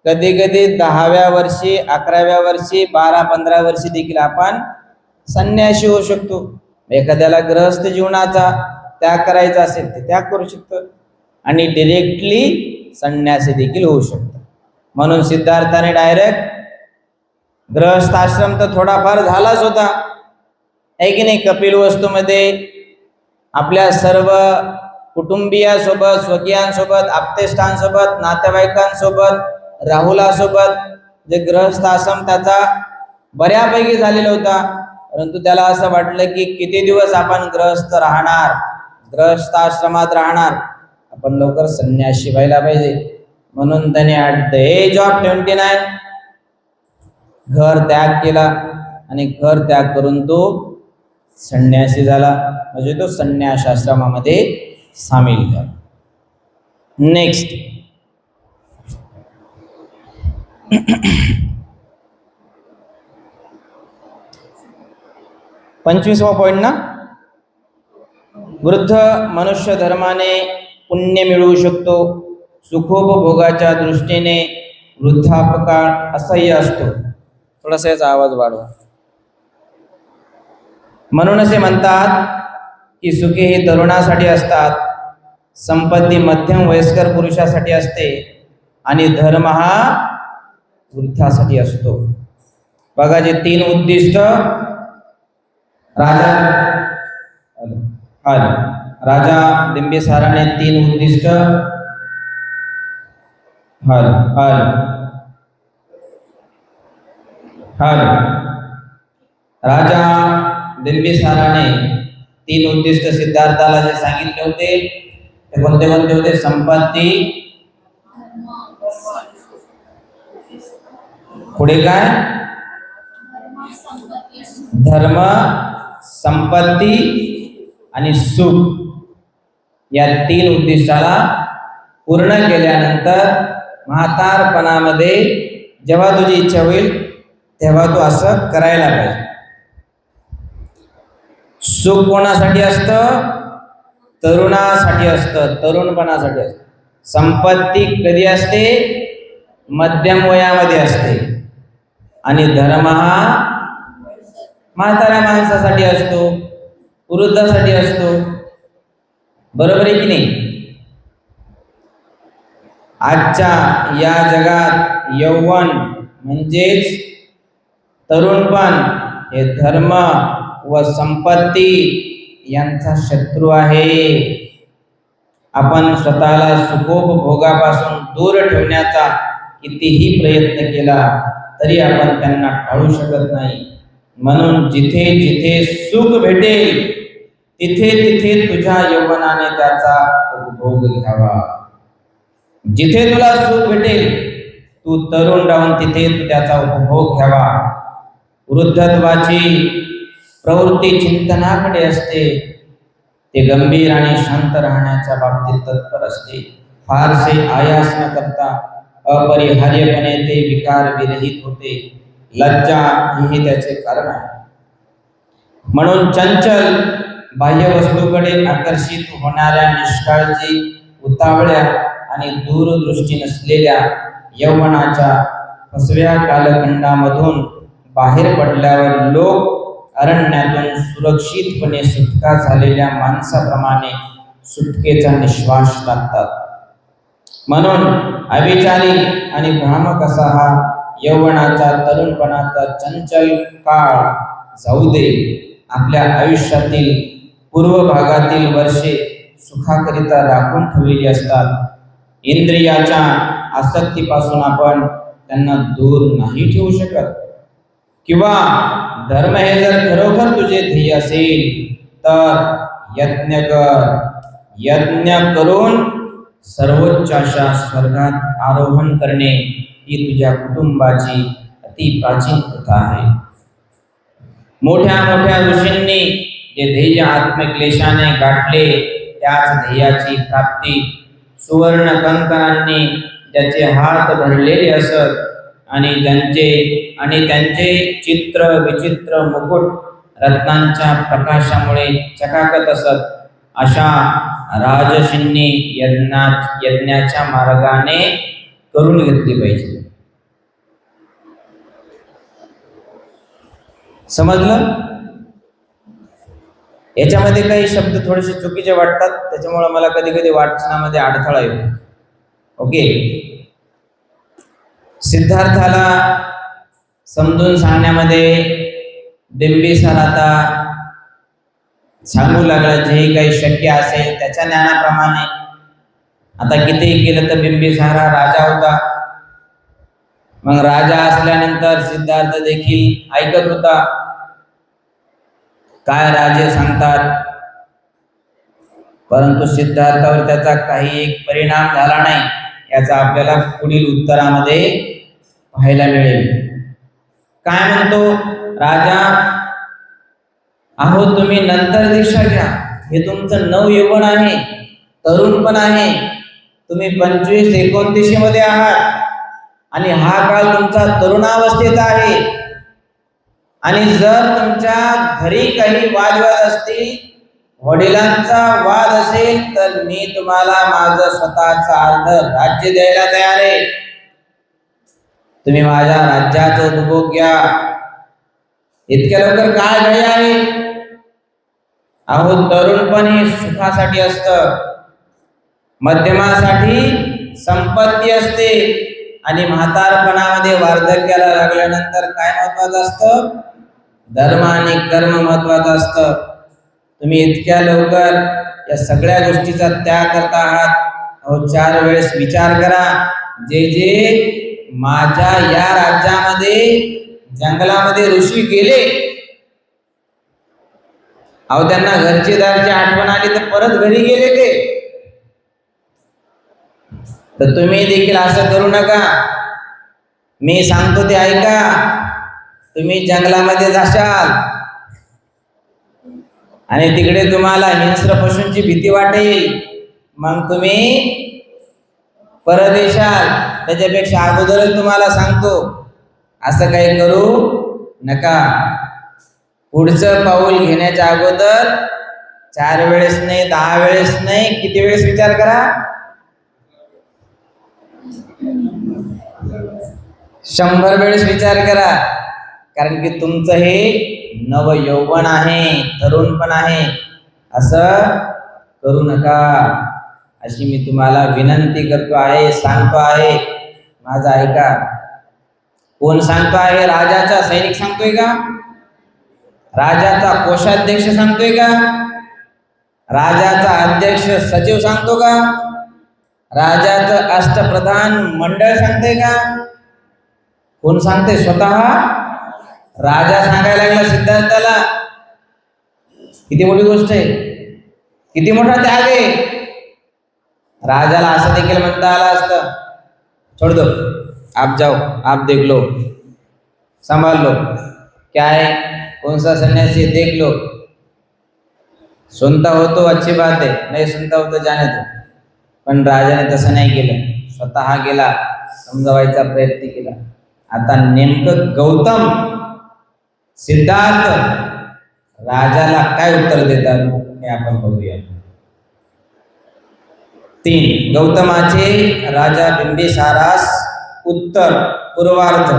कधी कधी 10व्या वर्षी, 11व्या वर्षी, 12-15 वर्षी देखील आपण संन्यासी होऊ शकतो. एखाद्याला गृहस्थ जीवनाचा त्याग करायचा असेल तर त्याग करू शकतो आणि डिरेक्टली संन्यासी देखील होऊ शकतो. म्हणून सिद्धार्थाने डायरेक्ट गृहस्थाश्रम तर थोडाफार झालाच होता, आहे की नाही. कपिलवस्तूमध्ये आपल्या सर्व कुटुंबियासोबत, स्वकीयांसोबत, आप्तेष्टांसोबत, नातेवाईकांसोबत, राहुलासोबत जे गृहस्थाश्रम त्याचा बऱ्यापैकी झालेला होता. परंतु त्याला असं वाटलं की किती दिवस आपण गृहस्थ राहणार, गृहस्थाश्रमात राहणार, आपण लवकर संन्यासी व्हायला पाहिजे. म्हणून त्याने ॲट द एज ऑफ 29 घर त्याग केला आणि घर त्याग करून तो संन्यासी झाला. म्हणजे तो संन्यास आश्रमामध्ये सामील झाला. नेक्स्ट 25वा पॉइंट ना, वृद्ध मनुष्य धर्माने पुण्य मिळवू शकतो. सुखोपभोगाच्या दृष्टीने वृद्धापकाळ असह्य असतो. थोडासा याचा आवाज वाढवा. म्हणून असे म्हणतात की सुखे हे तरुणासाठी असतात, संपत्ती मध्यम वयस्कर पुरुषासाठी असते आणि धर्म हा वृद्धासाठी असतो. बघा, जे 3 उद्दिष्ट राजा बिंबिसाराने 3 उद्दिष्ट राजा बिंबिसाराने 3 उद्दिष्ट सिद्धार्थाला जे सांगितले होते ते कोणते कोणते होते? संपत्ती, पुढे काय? धर्म, संपत्ती आणि सुख. या 3 उद्दिष्टाला पूर्ण केल्यानंतर म्हातारपणामध्ये जेव्हा तुझी इच्छा होईल तेव्हा तू असं करायला पाहिजे. सुख कोणासाठी असतं? तरुणासाठी असतं, तरुणपणासाठी असतं. संपत्ती कधी असते? मध्यम वयामध्ये असते. आणि धर्म हा म्हाताऱ्या माणसासाठी असतो, वृद्धासाठी असतो. बरोबर आहे की नाही? आजच्या या जगात यौवन म्हणजेच तरुणपण हे धर्म व संपत्ती यांचा शत्रू आहे. आपण स्वतःला सुखोपभोगापासून दूर ठेवण्याचा कितीही प्रयत्न केला तरी आपण त्यांना टाळू शकत नाही. म्हणून जिथे जिथे सुख भेटेल तिथे तिथे तुझ्या यौवनाने त्याचा उपभोग घ्यावा. जिथे तुला सुख भेटेल तू तरुण राहून तिथे तू त्याचा उपभोग घ्यावा. वृद्धत्वाची प्रवृत्ती चिंतनाकडे असते, ते गंभीर आणि शांत राहण्याच्या बाबतीत तत्पर असते. फारसे आयास न करता अपरिहार्यपणे ते विकार विरहित होते. लज्जा हे त्याचे कारण आहे. म्हणून चंचल बाह्य वस्तूकडे आकर्षित होणाऱ्या, निष्काळजी, उतावळ्या आणि दूरदृष्टी नसलेल्या यौवनाच्या फसव्या कालखंडामधून बाहेर पडल्यावर लोक अरण्यातून सुरक्षितपणे सुटका झालेल्या माणसाप्रमाणे सुटकेचा निश्वास टाकतात. म्हणून अविचारी आणि भ्रामक असा हा यौवनाचा, तरुणपणाचा चंचल काळ जाऊ दे. आपल्या आयुष्यातील पूर्व भागातील वर्षे सुखाकरिता राखून ठेवलेली असतात. इंद्रियाच्या आसक्तीपासून आपण त्यांना दूर नाही ठेवू शकत. किंवा धर्म हे जर खरोखर तुझे ध्येय असेल तर यज्ञ कर. यज्ञ करून सर्वोच्च अशा स्वर्गात आरोहण करणे ही तुझ्या कुटुंबाची अति प्राचीन प्रथा आहे. मोठ्या मोठ्या ऋषींनी जे ध्येय आत्मक्लेशाने गाठले त्याच ध्येयाची प्राप्ती सुवर्ण कंकणांनी ज्याचे हात भरलेले असत आणि त्यांचे चित्र विचित्र मुकुट रत्नांच्या प्रकाशामुळे चकाकत असत, अशा राजर्षींनी यज्ञाच्या मार्गाने करून घेतली पाहिजे. समजलं? याच्यामध्ये काही शब्द थोडेसे चुकीचे वाटतात, त्याच्यामुळे मला कधी कधी वाचनामध्ये अडथळा येतो. ओके. सिद्धार्थाला समजून सांगण्यामध्ये बिंबिसार आता सांगू लागला जे काही शक्य असेल त्याच्या ज्ञानाप्रमाणे. आता कितीही केलं तर बिंबिसार हा राजा होता. मग राजा असल्यानंतर सिद्धार्थ देखील ऐकत होता काय राजे सांगतात, परंतु सिद्धार्थावर त्याचा काही एक परिणाम झाला नाही. याचा आपल्याला पुढील उत्तरामध्ये पाहायला मिळेल. काय म्हणतो राजा, अहो तुम्ही नंतर दीक्षा घ्या. हे तुमचं नवयौवन आहे, तरुण पण आहे. तुम्ही 25-29 मध्ये आहात आणि हा काळ तुमचा तरुणावस्थेचा आहे. आणि जर तुमच्या घरी काही वादविवाद असतील, वडिलांचा वाद असेल, तर मी तुम्हाला माझं स्वतःचा अर्ध राज्य द्यायला तयार आहे. तुम्ही माझ्या राज्याचा उपभोग घ्या. इतक्या लवकर काय घाई आहे? अहो तरुणपण हे सुखासाठी असतं, मध्यमासाठी संपत्ती असते आणि म्हातारपणामध्ये वार्धक्याला लागल्यानंतर काय महत्वाचं असतं? धर्म आणि कर्म महत्वाचं असतं. तुम्ही इतक्या लवकर या सगळ्या गोष्टीचा त्याग करता आहात. अहो 4 वेळेस विचार करा. जे माझ्या या राज्यामध्ये जंगलामध्ये ऋषी गेले, अहो त्यांना घरची दारची आठवण आली तर परत घरी गेले ते. तर तुम्ही देखील असं करू नका. मी सांगतो ते ऐका. तुम्ही जंगलामध्ये जाशाल आणि तिकडे तुम्हाला हिंस्र पशूंची भीती वाटेल, मग तुम्ही परत येशाल. त्याच्यापेक्षा अगोदरच तुम्हाला सांगतो असं काही करू नका. पुढचं पाऊल घेण्याच्या अगोदर 4 वेळेस नाही, 10 वेळेस नाही, किती वेळेस विचार करा? 100 वेळेस विचार करा. कारण की तुमचं हे नव यौवन आहे, तरुणपण आहे. असं करू नका अशी मी तुम्हाला विनंती करतो आहे, सांगतो आहे. माझं ऐका. कोण सांगतो आहे? राजाचा सैनिक सांगतोय का? राजाचा कोषाध्यक्ष सांगतोय का? राजाचा अध्यक्ष सचिव सांगतो का? राजाचं अष्टप्रधान मंडळ सांगते का? कोण सांगते? स्वतः राजा सांगायला लागला सिद्धार्थाला. किती मोठी गोष्ट आहे, किती मोठा त्याग आहे. राजाला असं देखील म्हणता आलं असतं, छोड दो, आप जाओ, आप देख लो, संभाल लो, क्या है कौन सा सन्यासी देख लो, सुनता हो तो अच्छी बात है, नहीं सुनता हो तो जाने दो. पण राजाने तसं नाही केलं, स्वतः गेला, समजावायचा प्रयत्न केला. आता नेमकं गौतम सिद्धार्थ राजाला काय उत्तर देतात हे आपण बघूया. 3 गौतमाचे राजा बिंबिसारास उत्तर पूर्वार्ध.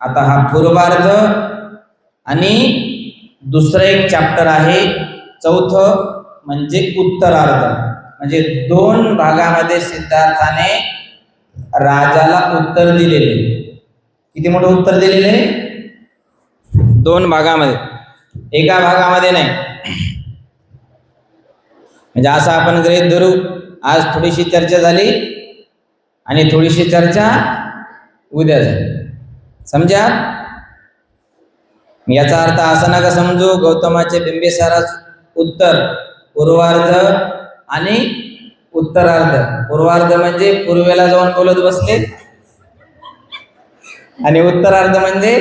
आता हा पूर्वार्ध आणि दुसरं एक चॅप्टर आहे चौथं म्हणजे उत्तरार्ध. म्हणजे 2 भागामध्ये सिद्धार्थाने राजाला उत्तर दिलेले. किती मोठं उत्तर दिलेले? 2 भागामध्ये, एका भागामध्ये नाही. म्हणजे असं आपण गृहीत धरू, आज थोडीशी चर्चा झाली आणि थोडीशी चर्चा उद्या झाली. समजा, याचा अर्थ असा नका समजू गौतमाचे बिंबिसारास उत्तर पूर्वार्ध आणि उत्तरार्ध. पूर्वार्ध म्हणजे पूर्वेला जाऊन बोलत बसले आणि उत्तरार्ध म्हणजे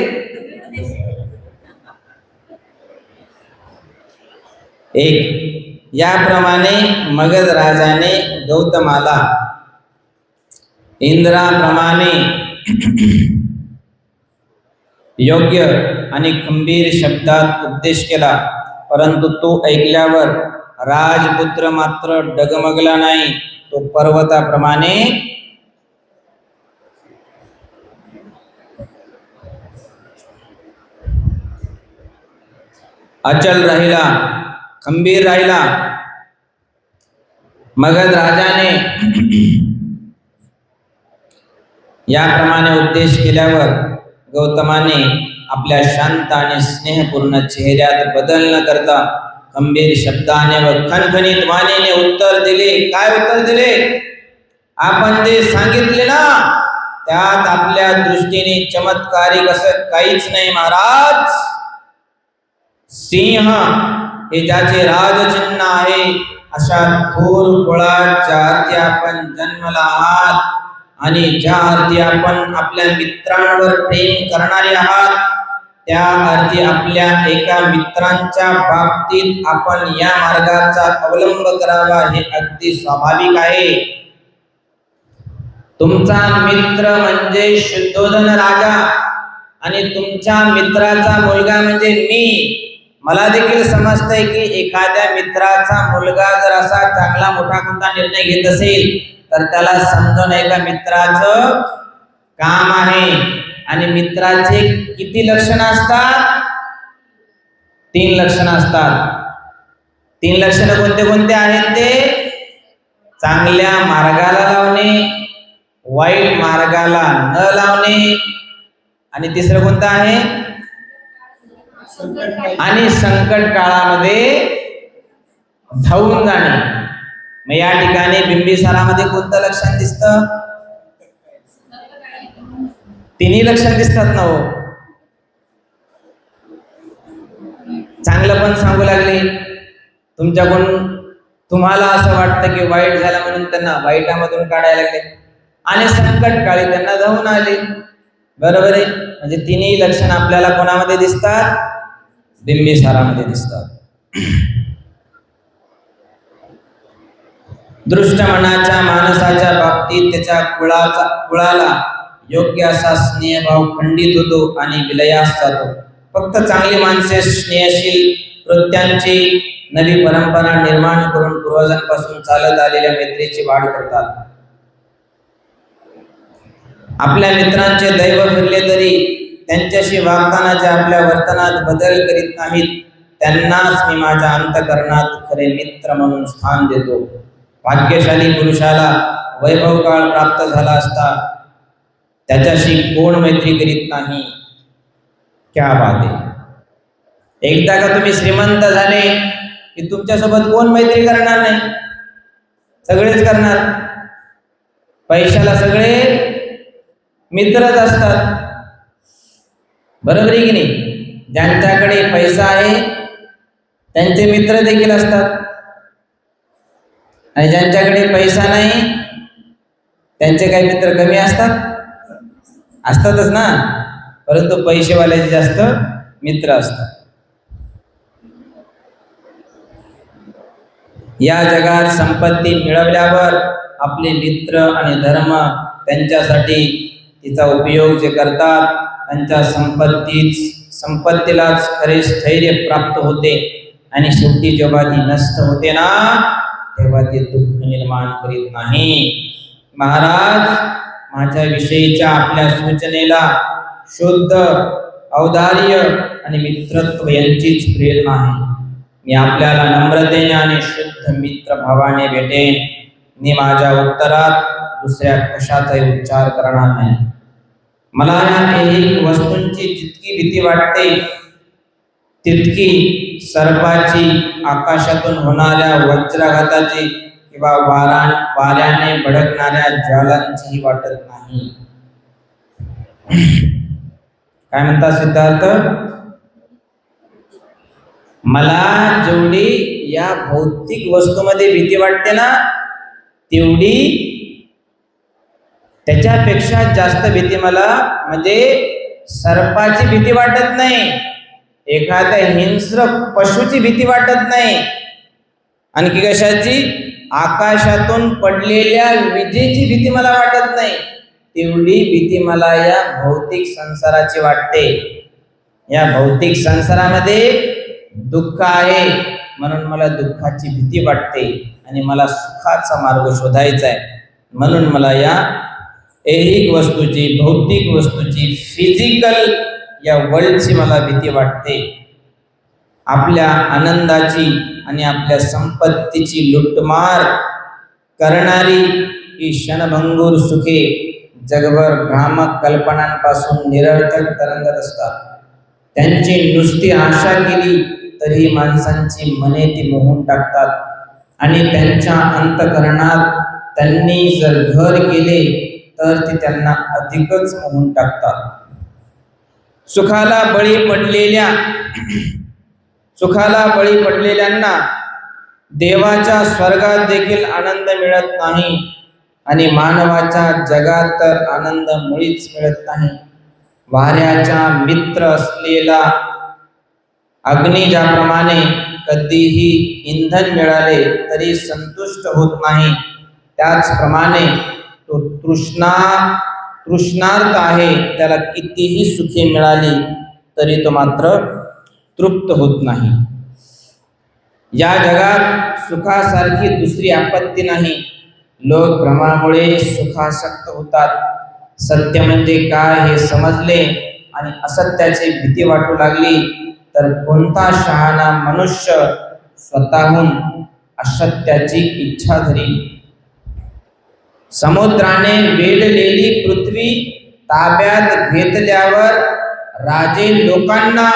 एक. याप्रमाणे मगध राजाने गौतमाला इंद्राप्रमाणे योग्य आणि खंबीर शब्दात उपदेश केला, परंतु तो ऐकल्यावर राजपुत्र मात्र डगमगला नाही. तो पर्वताप्रमाणे अचल राहिला, खंबीर राहिला. मगध राजाने याप्रमाणे उपदेश केल्यावर गौतमाने आपल्या शांत आणि स्नेहपूर्ण चेहऱ्यात बदल न करता खंबीर शब्दाने व खणखणीत वाणीने उत्तर दिले. काय उत्तर दिले? आपण जे सांगितले ना त्यात आपल्या दृष्टीने चमत्कारिक असं काहीच नाही महाराज. सिंह हे ज्याचे राजचिन्ह आहे अशा थोर कुळाच्या अर्थी आपण जन्मला आहात आणि ज्या अर्थी आपण आपल्या मित्रांवर प्रेम करणारे आहात त्या अर्थी आपल्या एका मित्रांच्या बाबतीत आपण या मार्गाचा अवलंब करावा हे अगदी स्वाभाविक आहे. तुमचा मित्र म्हणजे शुद्धोधन राजा आणि तुमच्या मित्राचा मुलगा म्हणजे मी. मला देखील समजतंय की एखाद्या मित्राचा मुलगा जर असा चांगला मोठा कोणता निर्णय घेत असेल तर त्याला समजून एका मित्राचं काम आहे. आणि मित्राचे किती लक्षणं असतात? 3 लक्षणं असतात. 3 लक्षणं कोणते कोणते आहेत ते? चांगल्या मार्गाला लावणे, वाईट मार्गाला न लावणे, आणि तिसरं कोणतं आहे? आणि संकट काळामध्ये धावून जाणे. मग या ठिकाणी बिंबिसारामध्ये कोणतं लक्षण दिसतं? 3 लक्षण दिसतात ना हो. चांगलं पण सांगू लागले, तुमच्याकडून तुम्हाला असं वाटतं की वाईट झालं म्हणून त्यांना वाईटामधून काढायला लागले, आणि संकट काळी त्यांना धावून आले. बरोबर आहे. म्हणजे 3 लक्षण आपल्याला कोणामध्ये दिसतात? बिंबिसारामध्ये दिसतात. दृष्ट मनाच्या माणसाच्या बाबतीत त्याच्या कुळाला योग्य असा स्नेहभाव खंडित होतो आणि विलयास जातो. फक्त चांगली माणसे स्नेहशील कृत्यांची नवी परंपरा निर्माण करून पूर्वजांपासून चालत आलेल्या मैत्रीची वाढ करतात. आपल्या मित्रांचे दैव फिरले तरी त्यांच्याशी वागताना जे आपल्या वर्तनात बदल करीत नाहीत त्यांनाच मी माझ्या अंतःकरणात खरे मित्र म्हणून स्थान देतो. भाग्यशाली पुरुषाला वैभव काळ प्राप्त झाला असता त्याच्याशी कोण मैत्री करीत नाही? क्या बात आहे. एकदा का तुम्ही श्रीमंत झाले की तुमच्यासोबत कोण मैत्री करणार नाही? सगळेच करणार. पैशाला सगळे मित्रच असतात. बरोबर आहे की नाही? ज्यांच्याकडे पैसा आहे त्यांचे मित्र देखील असतात, आणि ज्यांच्याकडे पैसा नाही त्यांचे काही मित्र कमी असतात. असतातच ना, परंतु पैसेवाल्याचे जास्त मित्र असतात. या जगात संपत्ती मिळवल्यावर आपले मित्र आणि धर्म त्यांच्यासाठी तिचा उपयोग जे करतात, त्यांच्या संपत्तीलाच खरे स्थैर्य प्राप्त होते. आणि शेवटी जेव्हा ती नष्ट होते ना, तेव्हा ते दुःख निर्माण करीत नाही. महाराज, माझ्या विषयीच्या आपल्या सूचनेला शुद्ध औदार्य आणि मित्रत्व यांचीच प्रेरणा आहे. मी आपल्याला नम्रतेने आणि शुद्ध मित्र भावाने भेटेन. मी माझ्या उत्तरात दुसऱ्या कशाचाही उच्चार करणार नाही. मला या एक वस्तूंची जितकी भीती वाटते, तितकी सर्पाची, आकाशातून होणाऱ्या वज्राघाताची किंवा वाऱ्याने भडकणाऱ्या ज्वालांचीही वाटत नाही. काय म्हणता सिद्धार्थ? मला जेवढी या भौतिक वस्तूमध्ये भीती वाटते ना, तेवढी त्याच्यापेक्षा जास्त भीती मला म्हणजे सर्पाची भीती वाटत नाही, एखाद्या हिंस्र पशुची भीती वाटत नाही, आणखी कशाची? आकाशातून पडलेल्या विजेची भीती मला वाटत नाही. तेवढी भीती मला या भौतिक संसाराची वाटते. या भौतिक संसारामध्ये दुःख आहे, म्हणून मला दुःखाची भीती वाटते आणि मला सुखाचा मार्ग शोधायचा आहे. म्हणून मला या ऐहिक वस्तूची, भौतिक वस्तूची, फिजिकल या वर्ल्डची मला भीती वाटते. आपल्या आनंदाची आणि आपल्या संपत्तीची लुटमार करणारी ही क्षणभंगूर सुखे जगभर भ्रामक कल्पनांपासून निरर्थक तरंगत असतात. त्यांची नुसती आशा केली तरी माणसांची मने ती मोहून टाकतात आणि त्यांच्या अंतःकरणात त्यांनी जर घर केले तर ते त्यांना अधिकच मोहून टाकतात. सुखाला बळी पडलेल्यांना देवाच्या स्वर्गात देखील आनंद मिळत नाही आणि मानवाच्या जगात तर आनंद मुळीच मिळत नाही. वाऱ्याचा मित्र असलेला अग्नी ज्याप्रमाणे कधीही इंधन मिळाले तरी संतुष्ट होत नाही, त्याचप्रमाणे तो तृष्णार्त आहे. त्याला कितीही सुखे मिळाली तरी तो मात्र तृप्त होत नाही. या जगात सुखासारखी दुसरी आपत्ती नाही. लोक भ्रमामुळे सुखासक्त होतात. सत्य म्हणजे काय हे समजले आणि असत्याची भीती वाटू लागली तर कोणता शहाणा मनुष्य स्वतःहून असत्याची इच्छा धरी. समुद्राने वेढलेली पृथ्वी ताब्यात घेतल्यावर राजे लोकांना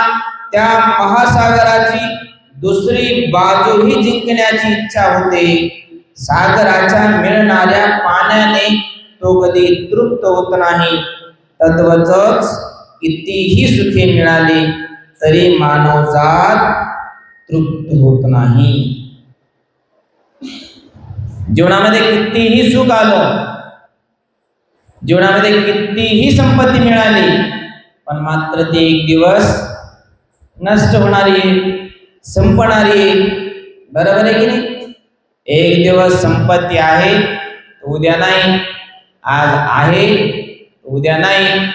त्या महासागराची दुसरी बाजूही जिंकण्याची इच्छा होते. सागराच्या मिळणाऱ्या पाण्याने तो कधी तृप्त होत नाही. तद्वतच कितीही सुखे मिळाली तरी मानवजात तृप्त होत नाही. जीवनामध्ये कितीही सुख आलं, जीवनामध्ये कितीही संपत्ती मिळाली, पण मात्र ते एक दिवस नष्ट होणारी, संपणारी. बरोबर आहे की नाही? एक दिवस संपत्ती आहे, उद्या नाही. आज आहे, उद्या नाही.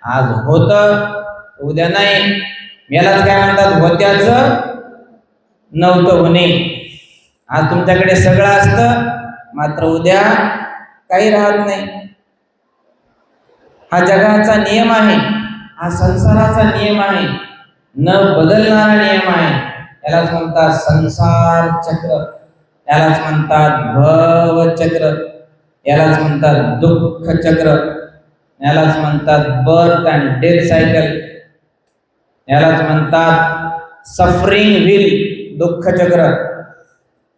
आज होत, उद्या नाही. यालाच काय म्हणतात? होत्याचं नव्हतं होणे. आज तुमच्याकडे सगळं असतं, मात्र उद्या काही राहत नाही. हा जगाचा नियम आहे, हा संसाराचा नियम आहे, न बदलणारा नियम आहे. यालाच म्हणतात संसार चक्र, यालाच म्हणतात भवचक्र, यालाच म्हणतात दुःख चक्र, यालाच म्हणतात बर्थ अँड डेथ सायकल, यालाच म्हणतात सफरिंग व्हील, दुःख चक्र.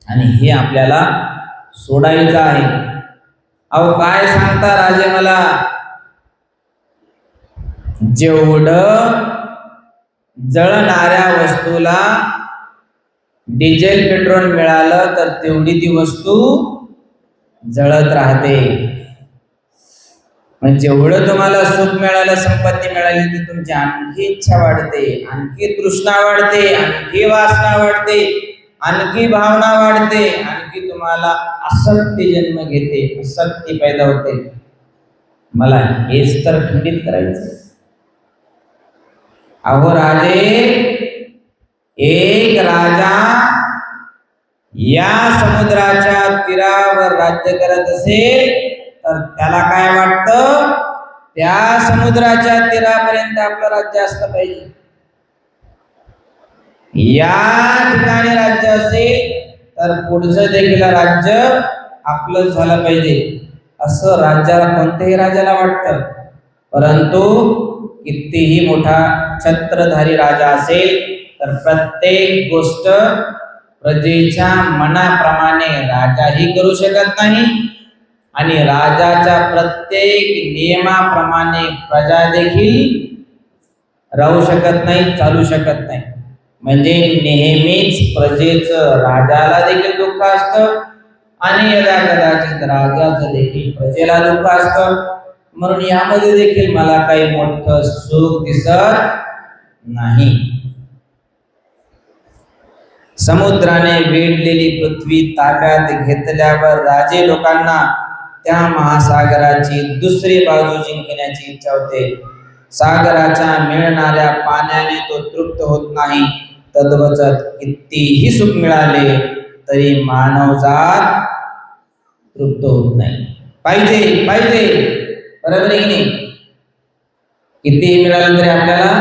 आणि हे आपल्याला सोडायचं आहे. अहो काय सांगता राजे मला? जेवढं जळणाऱ्या वस्तूला डिझेल पेट्रोल मिळालं तर तेवढी ती वस्तू जळत राहते. म्हणजे जेवढं तुम्हाला सुख मिळालं, संपत्ती मिळाली, ती तुमची आणखी इच्छा वाढते, आणखी तृष्णा वाढते, आणखी वासना वाढते, आणखी भावना वाढते, आणखी तुम्हाला आसक्ती जन्म घेते, आसक्ती पैदा होते. मला हेच तर खंडित करायचं. अहो राजे, एक राजा या समुद्राच्या तीरावर राज्य करत असेल तर त्याला काय वाटतं, त्या समुद्राच्या तीरापर्यंत आपलं राज्य असलं पाहिजे. या ठिकाणी राज्य असेल तर पुढचं देखील राज्य आपलं झालं पाहिजे, असं राज्याला, कोणत्याही राजाला वाटतं. परंतु कितीही मोठा छत्रधारी राजा असेल तर प्रत्येक गोष्ट प्रजेच्या मनाप्रमाणे राजाही करू शकत नाही आणि राजाच्या प्रत्येक नियमाप्रमाणे प्रजा देखील राहू शकत नाही, चालू शकत नाही. म्हणजे नेहमीच प्रजेचं राजाला देखील दुःख असतं आणि यदा कदाचित राजाचं देखील प्रजेला दुःख असतं. म्हणून यामध्ये देखील मला काही मोठं सुख दिसत नाही. समुद्राने वेढलेली पृथ्वी ताब्यात घेतल्यावर राजे लोकांना त्या महासागराची दुसरी बाजू जिंकण्याची इच्छा होते. सागराच्या मिळणाऱ्या पाण्याने तो तृप्त होत नाही. तद्वचत कितीही सुख मिळाले तरी मानवजात तृप्त होत नाही. पाहिजे पाहिजे, बरोबर आहे की नाही? कितीही मिळालं तरी आपल्याला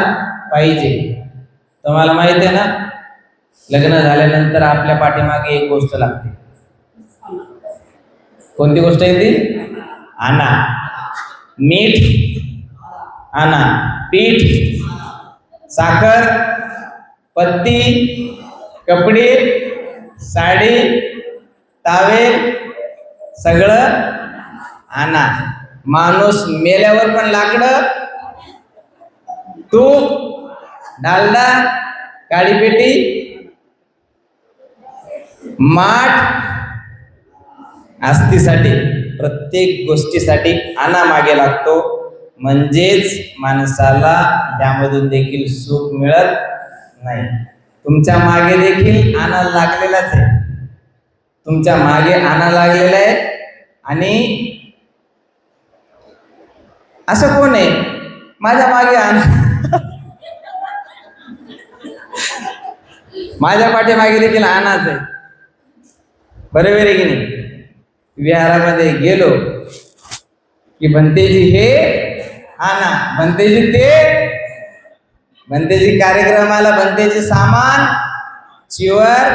पाहिजे. तुम्हाला माहिती आहे ना, लग्न झाल्यानंतर आपल्या पाठीमागे एक गोष्ट लागते. कोणती गोष्ट आहे ती? आणा. मीठ आणा, पीठ, साखर, पत्ती, कपडे, साडी, टावेल, सगळं आणा. माणूस मेल्यावर पण लाकडं, तूप, डालडा, काळी पेटी, माठ, आस्तीसाठी, प्रत्येक गोष्टीसाठी आणा मागे लागतो. म्हणजेच माणसाला यामधून देखील सुख मिळत नाही. तुमच्या मागे देखील आणा लागलेलाच आहे. तुमच्या मागे आणा लागलेला आहे. आणि असं कोण आहे माझ्या मागे आणा, माझ्या पाठीमागे देखील आणाच आहे, बरोबर आहे की नाही? विहारामध्ये गेलो की भंतेजी हे आणा, भंतेजी ते, भंतेजी कार्यक्रमाला भंतेजी सामान, चिवर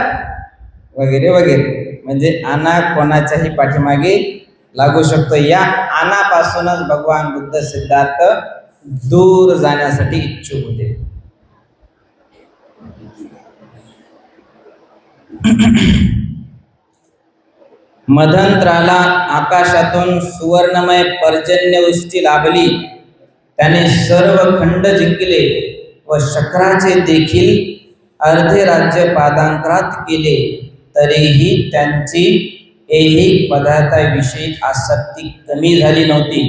वगैरे वगैरे. म्हणजे आणा कोणाच्याही पाठीमागे लागू शकतो. या आणापासूनच भगवान बुद्ध सिद्धार्थ दूर जाण्यासाठी इच्छुक होते. मधंत्राला आकाशातून सुवर्णमय पर्जन्यवृष्टी लाभली. त्याने सर्व खंड जिंकले व शक्राचे देखील अर्धे राज्य पादांक्रात केले. तरीही त्यांची ऐहिक पदार्थाविषयी आसक्ती कमी झाली नव्हती.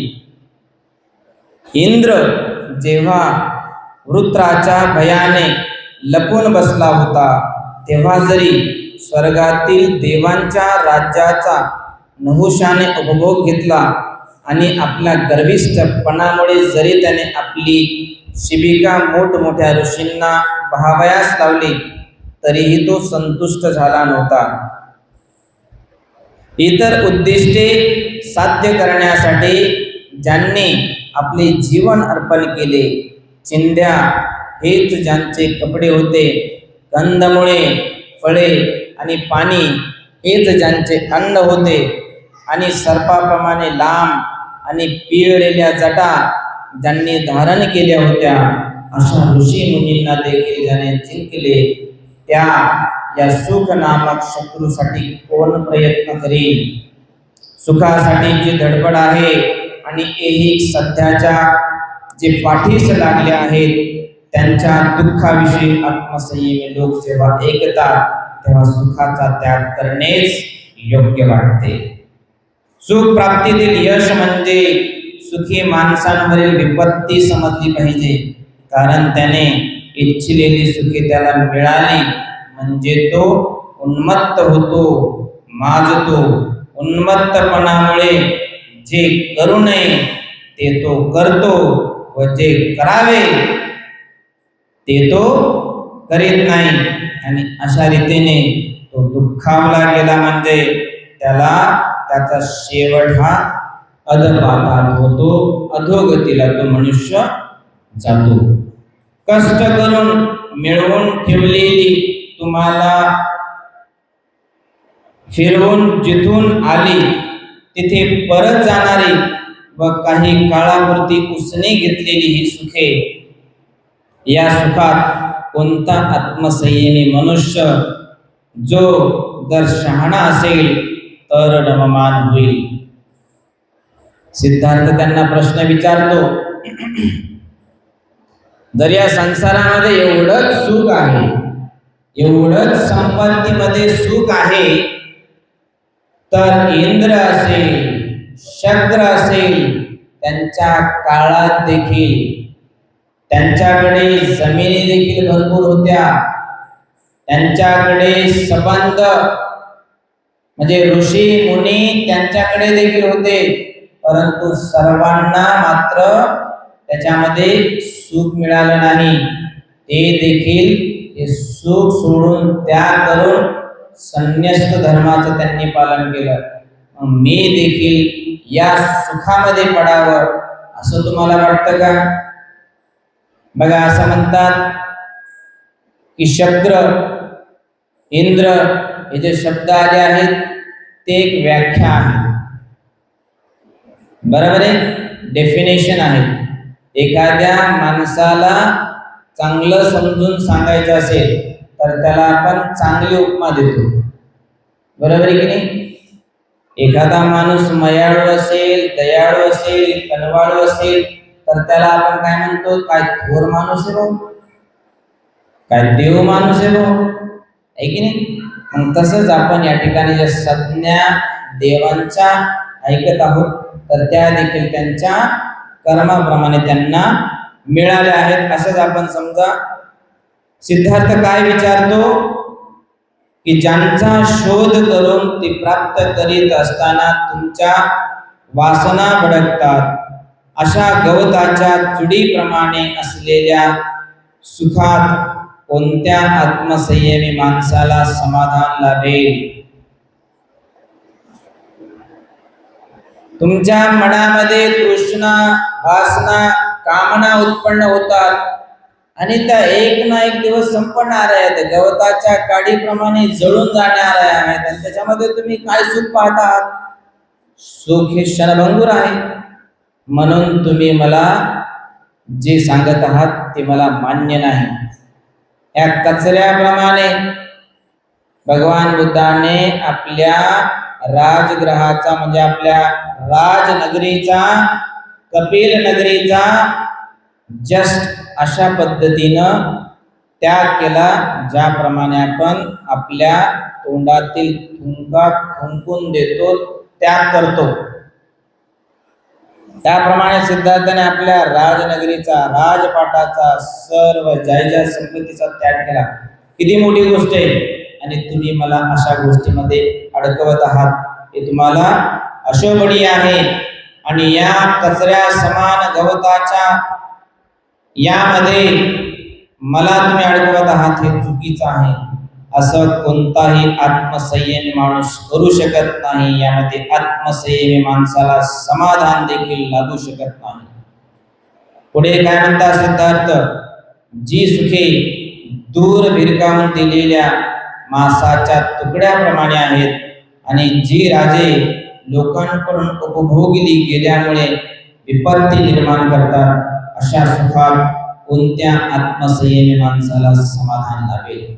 इंद्र जेव्हा वृत्राच्या भयाने लपून बसला होता तेव्हा जरी स्वर्गातील देवांच्या राज्याचा नहुशाने उपभोग घेतला आणि आपल्या गर्विष्ठपणामुळे जरी त्याने आपली शिबिका मोठमोठ्या ऋषींना पहावयास लावली तरीही तो संतुष्ट झाला नव्हता. इतर उद्दिष्टे साध्य करण्यासाठी ज्यांनी आपले जीवन अर्पण केले, चिंध्या हेच ज्यांचे कपडे होते, कंदमुळे, फळे आणि पाणी हेच ज्यांचे अन्न होते आणि सर्पाप्रमाणे लांब आणि पिळलेल्या जटा ज्यांनी धारण केल्या होत्या, अशा ऋषी मुनींना देखील ज्याने जिंकले, त्या या सुख नामक शत्रूसाठी कोण प्रयत्न करेल? सुखासाठी जी धडपड आहे आणि ऐहिक सध्याच्या जे पाठीस लागले आहेत त्यांच्या दुःखाविषयी आत्मसंयमी लोक जेव्हा ऐकतात तेव्हा सुखाचा त्याग करणेच योग्य वाटते. सुख प्राप्तीतील यश म्हणजे सुखी माणसांवरील विपत्ती समजली पाहिजे, कारण त्याने इच्छिलेली सुखे त्याला मिळाली म्हणजे तो उन्मत्त होतो, माजतो. उन्मत्तपणामुळे जे करू नये ते तो करतो व जे करावे ते तो करीत नाही, आणि अशा रीतीने तो दुःखावला गेला म्हणजे त्याला त्याचा शेवट हा अधपाताळ होतो, अधोगतीला तो मनुष्य जातो. कष्ट करून मिळवून ठेवलेली तुम्हाला फिरवून जिथून आली तिथे परत जाणारी व काही काळापुरती उसने घेतलेली ही सुखे, या सुखात कोणता आत्मसंयमी मनुष्य जो जर शहाणा असेल तर रममान होईल. सिद्धार्थ त्यांना प्रश्न विचारतो, जर या संसारामध्ये एवढंच सुख आहे, एवढंच संपत्तीमध्ये सुख आहे, तर इंद्र असेल, शक्र असेल, त्यांच्या काळात देखील त्यांच्याकडे जमिनी देखील भरपूर होत्या, त्यांच्याकडे संबंध म्हणजे ऋषी मुनी त्यांच्याकडे देखील होते, परंतु सर्वांना मात्र त्याच्यामध्ये सुख मिळालं नाही. ते देखील हे सुख सोडून त्याग करून संन्यस्त धर्माचं त्यांनी पालन केलं. मी देखील या सुखामध्ये पडावं असं तुम्हाला वाटतं का? बघा, असं म्हणतात की शक्र, इंद्र हे जे शब्द आले आहेत ते एक व्याख्या आहे, बरोबर आहे, डेफिनेशन आहे. एखाद्या माणसाला चांगलं समजून सांगायचं असेल तर त्याला आपण चांगली उपमा देतो, बरोबर आहे की नाही? एखादा माणूस मयाळू असेल, दयाळू असेल, कनवाळू असेल तर त्याला आपण काय म्हणतो? काय थोर माणूस आहे भाऊ, काय देव माणूस आहे भाऊ, आहे की नाही? मग तसंच आपण या ठिकाणी ज्या संज्ञा देवांच्या ऐकत आहोत तर त्या देखील त्यांच्या कर्माप्रमाणे त्यांना मिळाल्या आहेत, असंच आपण समजा. सिद्धार्थ काय विचारतो की ज्यांचा शोध करून ती प्राप्त करीत असताना तुमच्या वासना भडकतात, अशा गवताच्या चुडीप्रमाणे असलेल्या सुखात कोणत्या आत्मसंयमी माणसाला समाधान लाभेल? तुमच्या मनामध्ये तृष्णा, वासना, कामना उत्पन्न होतात आणि त्या एक ना एक दिवस संपणार आहेत, गवताच्या काडीप्रमाणे जळून जाणार आहेत, आणि त्याच्यामध्ये तुम्ही काय सुख पाहत आहात? सुख हे क्षणभंगूर आहे. म्हणून तुम्ही मला जे सांगत आहात ते मला मान्य नाही. या कचऱ्याप्रमाणे भगवान बुद्धाने आपल्या राजगृहाचा म्हणजे आपल्या राजनगरीचा, कपिल नगरीचा जस्ट अशा पद्धतीनं त्याग केला, ज्याप्रमाणे आपण आपल्या तोंडातील थुंका थुंकून देतो, त्याग करतो. त्याप्रमाणे सिद्धार्थाने आपल्या राजनगरीचा, राजपाटाचा, सर्व जायजा संपत्तीचा त्याग केला. किती मोठी गोष्ट आहे, आणि तुम्ही मला अशा गोष्टीमध्ये अडकवत आहात, हे तुम्हाला अशोभनीय आहे. आणि या कचऱ्या समान गवताच्या यामध्ये मला तुम्ही अडकवत आहात, हे चुकीचं आहे. असं कोणताही आत्मसंयमी माणूस करू शकत नाही. यामध्ये आत्मसंयमी माणसाला समाधान देखील लागू शकत नाही. पुढे काय म्हणतात सिद्धार्थ? जी सुखे दूर भिरकावून दिलेल्या मांसाच्या तुकड्याप्रमाणे आहेत, आणि जी राजे लोकांकडून उपभोगली गेल्यामुळे विपत्ती निर्माण करतात, अशा सुखात कोणत्या आत्मसंयमी माणसाला समाधान लाभेल?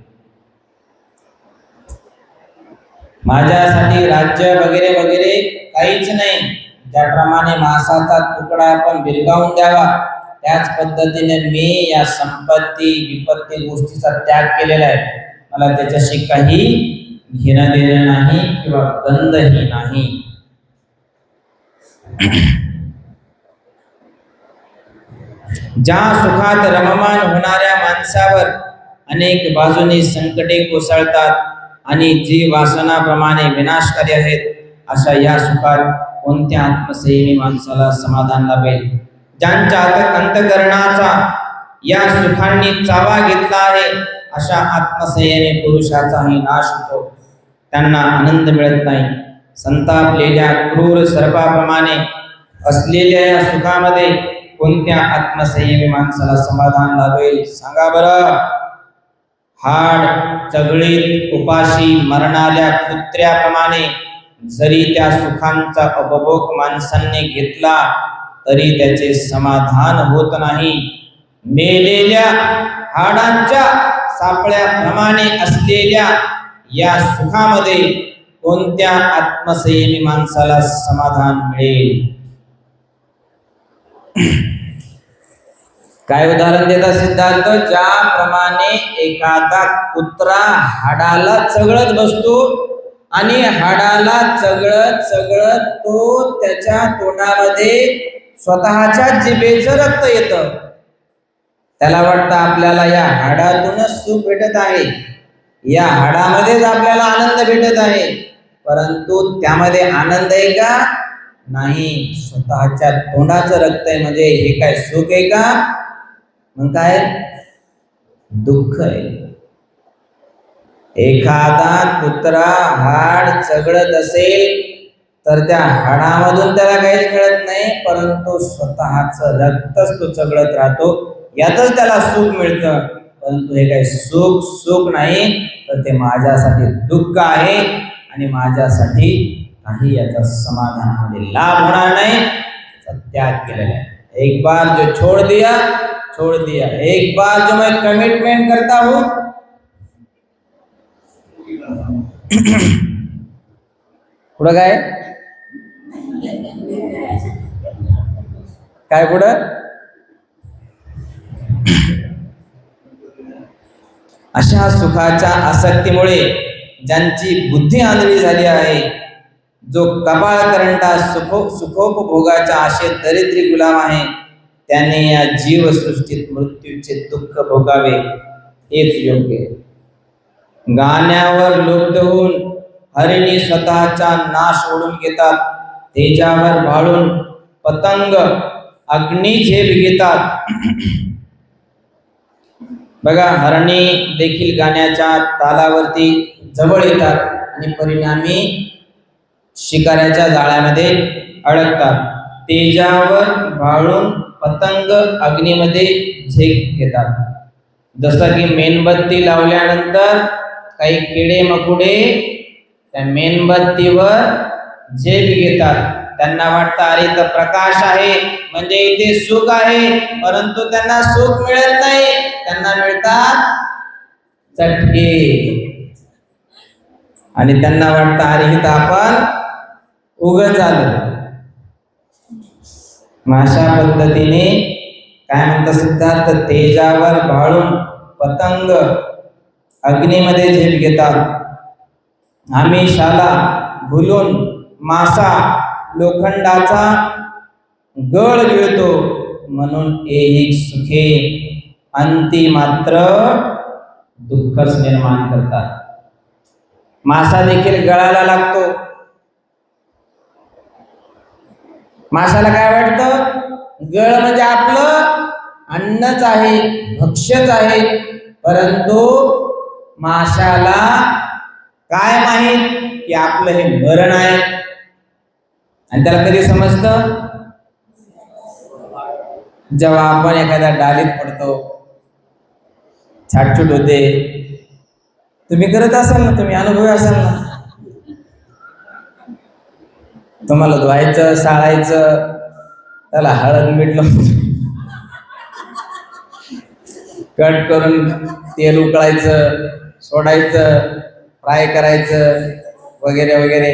माझ्यासाठी राज्य वगैरे वगैरे काहीच नाही. ज्याप्रमाणे मांसाचा तुकडा आपण भिरकावून द्यावा, त्याच पद्धतीने मी या संपत्ती विपत्ती गोष्टीचा त्याग केलेला आहे. मला त्याच्याशी काही घेणं देणं नाही किंवा गंधही नाही. ज्या सुखात रममान होणाऱ्या माणसावर अनेक बाजूनी संकटे कोसळतात आणि जी वासनाप्रमाणे विनाशकारी आहेत, अशा या सुखात कोणत्या आत्मसंयमी माणसाला समाधान लाभेल? ज्यांच्या अंतःकरणाचा या सुखांनी चावा घेतला आहे, अशा आत्मसंयमी पुरुषाचाही नाश होतो, त्यांना आनंद मिळत नाही. संतापलेल्या क्रूर सर्पाप्रमाणे असलेल्या या सुखामध्ये कोणत्या आत्मसंयमी माणसाला समाधान लाभेल? सांगा बरं. हाड चगळीत उपाशी मरणाऱ्या कुत्र्याप्रमाणे जरी त्या सुखांचा उपभोग माणसांनी घेतला तरी त्याचे समाधान होत नाही. मेलेल्या हाडांच्या सापळ्याप्रमाणे असलेल्या या सुखामध्ये कोणत्या आत्मसंयमी माणसाला समाधान मिळेल? काय उदाहरण देतात सिद्धार्थ? ज्याप्रमाणे एखादा कुत्रा हाडाला चगळत बसतो आणि हाडाला चगळत चगळत तो त्याच्या तोंडामध्ये स्वतःच्या जिभेचं रक्त येतं. त्याला वाटतं आपल्याला या हाडातूनच सुख भेटत आहे, या हाडामध्येच आपल्याला आनंद भेटत आहे, परंतु त्यामध्ये आनंद आहे का? नाही. स्वतःच्या तोंडाचं रक्त आहे म्हणजे हे काय सुख आहे का? मग काय? दुःख आहे. एखादा कुत्रा हाड चगळत असेल तर त्या हाडामधून त्याला काहीच मिळत नाही, परंतु स्वतःचं रक्तच तो चगळत राहतो, यातच त्याला सुख मिळतं. परंतु हे काही सुख नाही, तर ते माझ्यासाठी दुःख आहे आणि माझ्यासाठी काही याचा समाधानामध्ये लाभ होणार नाही, त्याचा त्याग केलेला आहे. एक बार जो छोड़ दिया, एक बार जो मैं कमिटमेंट करता हूं, पुढं काय पुढं? अशा सुखाच्या आसक्तीमुळे ज्यांची बुद्धी आंधळी झाली आहे, जो कपाळ करंटा सुखोपभोगाच्या आशेत दरिद्री गुलाम आहे, त्याने या जीवसृष्टीत मृत्यूचे दुःख भोगावे हेच योग्य. गाण्यावर लुब्ध होऊन हरिणी स्वतःचा नाश ओढून घेतात, तेजावर भाळून पतंग अग्नी झेप घेतात. बघा, हरणी देखील गाण्याच्या तालावरती जवळ येतात आणि परिणामी शिकाऱ्याच्या जाळ्यामध्ये अडकतात. तेजावर भाळून पतंग अग्नीमध्ये झेप घेतात. जसं की मेणबत्ती लावल्यानंतर काही किडे मकुडे त्या मेणबत्तीवर झेप घेतात. त्यांना वाटतं अरे इथं प्रकाश आहे म्हणजे इथे सुख आहे, परंतु त्यांना सुख मिळत नाही, त्यांना मिळतात चटके. आणि त्यांना वाटतं अरे इथं आपण उगच आलो. अशा पद्धतीने काय म्हणतात सिद्धार्थ? तेजावर भाळून पतंग अग्नीमध्ये झेप घेतात. आमिषाला भुलून मासा लोखंडाचा गळ गिळतो, म्हणून ऐहिक सुखे अंती मात्र दुःखच निर्माण करतात. मासा देखील गळाला लागतो. माशाला काय वाटतं? गळ म्हणजे आपलं अन्नच आहे, भक्ष्यच आहे, परंतु माशाला काय माहित की आपलं हे मरण आहे. आणि त्याला कधी समजतं? जेव्हा आपण एखाद्या डालीत पडतो, छाटछूट होते. तुम्ही करत असाल ना, तुम्ही अनुभवी असाल ना. तुम्हाला धुवायचं, साळायचं, त्याला हळद मीठ लावून कट करून तेल उकळायचं, सोडायचं, फ्राय करायचं वगैरे वगैरे.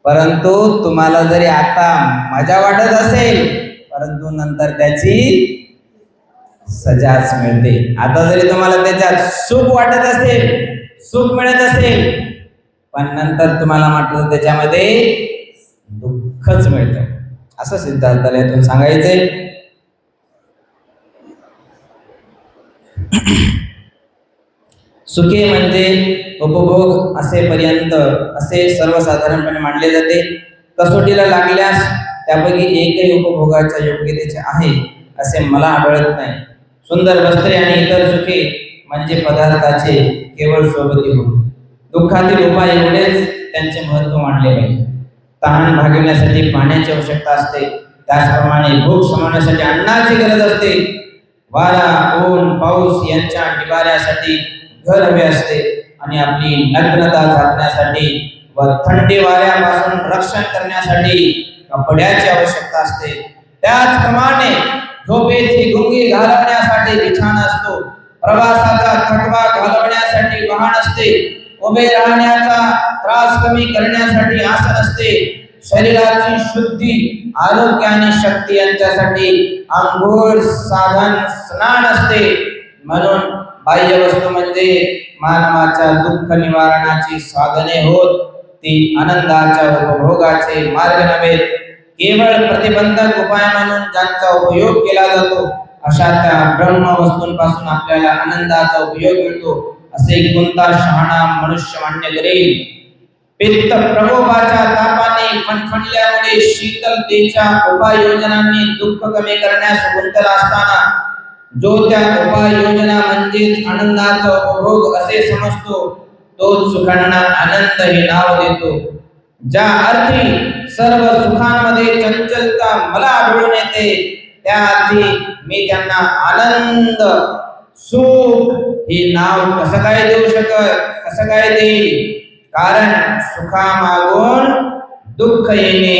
परंतु तुम्हाला जरी आता मजा वाटत असेल, परंतु नंतर त्याची सजाच मिळते. आता जरी तुम्हाला त्याच्यात सुख वाटत असेल, सुख मिळत असेल, पण नंतर तुम्हाला वाटतं त्याच्यामध्ये दुःखच मिळतं. असं सिद्धार्थाला यातून सांगायचंय. सुखे म्हणजे उपभोग असेपर्यंत असे सर्वसाधारणपणे मानले जाते. कसोटीला लागल्यास त्यापैकी एकही उपभोगाच्या योग्यतेचे आहे असे मला आढळत नाही. सुंदर वस्त्रे आणि इतर सुखे म्हणजे पदार्थाचे केवळ सोबती होय. दुःखातील उपाय एवढेच त्यांचे महत्त्व मानले पाहिजे. तहान भागविण्यासाठी पाण्याची आवश्यकता असते, त्याचप्रमाणे भूक शमवण्यासाठी अन्नाची गरज असते. वारा, ऊन, पाऊस यांच्या निवाऱ्यासाठी घर हवे असते आणि आपली नग्नता झाकण्यासाठी व थंडी वाऱ्यापासून रक्षण करण्यासाठी कपड्याची आवश्यकता असते. त्याचप्रमाणे झोपेची गुंगी घालवण्यासाठी बिछाना असतो, प्रवासाचा थकवा घालवण्यासाठी वाहन असते, उभे राहण्याचा त्रास कमी करण्यासाठी आसन असते, शरीराची शुद्धी, आरोग्य आणि शक्ती यांच्यासाठी आंघोळ साधन स्नान असते. म्हणून बाह्य वस्तू म्हणजे मानवाच्या दुःख निवारणाची साधने होत, ती आनंदाच्या उपभोगाचे मार्ग नव्हेत. केवळ प्रतिबंधक उपाय म्हणून ज्यांचा उपयोग केला जातो अशा त्या ब्रह्म वस्तूंपासून आपल्याला आनंदाचा उपयोग मिळतो असे कोणता शहाणा मनुष्य मान्य करेल? पित्त प्रकोपाच्या तापाने फणफणल्यामुळे शीतलतेच्या उपाययोजनांनी दुःख कमी करण्यास गुंतला असताना जो त्या उपाययोजना म्हणजेच आनंदाचा उपभोग असे समजतो, तोच सुखांना आनंद हे नाव देतो. ज्या अर्थी सर्व सुखांमध्ये चंचलता मला आढळून येते, त्या अर्थी मी त्यांना आनंद, सुख हे नाव कसं काय देईल? कारण सुखामागून दुःख येणे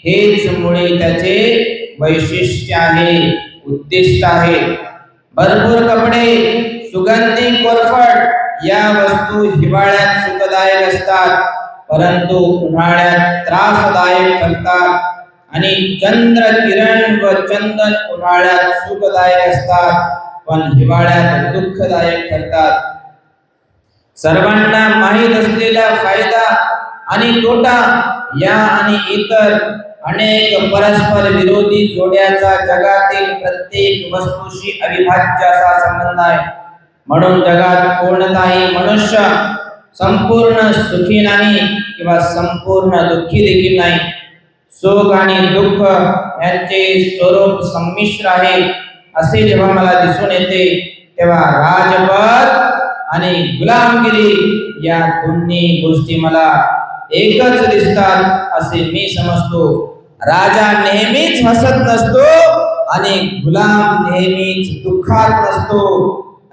हेच मुळे त्याचे वैशिष्ट्य आहे, उद्दिष्ट आहे. भरपूर कपडे, सुगंधी कोरफड या वस्तू हिवाळ्यात सुखदायक असतात, परंतु उन्हाळ्यात त्रासदायक ठरतात. आणि चंद्र किरण व चंदन उन्हाळ्यात सुखदायक असतात, पण हिवाळ्यात दुःखदायक ठरतात. सर्वांना माहीत असलेला फायदा आणि तोटा या आणि इतर अनेक परस्पर विरोधी जोड्याचा जगातील प्रत्येक वस्तूशी अविभाज्य असा संबंध आहे. म्हणून जगात कोणताही मनुष्य संपूर्ण सुखी नाही किंवा संपूर्ण दुःखी देखील नाही. सुख आणि दुःख यांचे स्वरूप संमिश्र आहे असे जेव्हा मला दिसून येते, तेव्हा राजपद आणि गुलामगिरी या दोन्ही गोष्टी मला एकच दिसतात असे मी समजतो. राजा नेहमीच हसत नसतो आणि गुलाम नेहमीच दुःखात नसतो.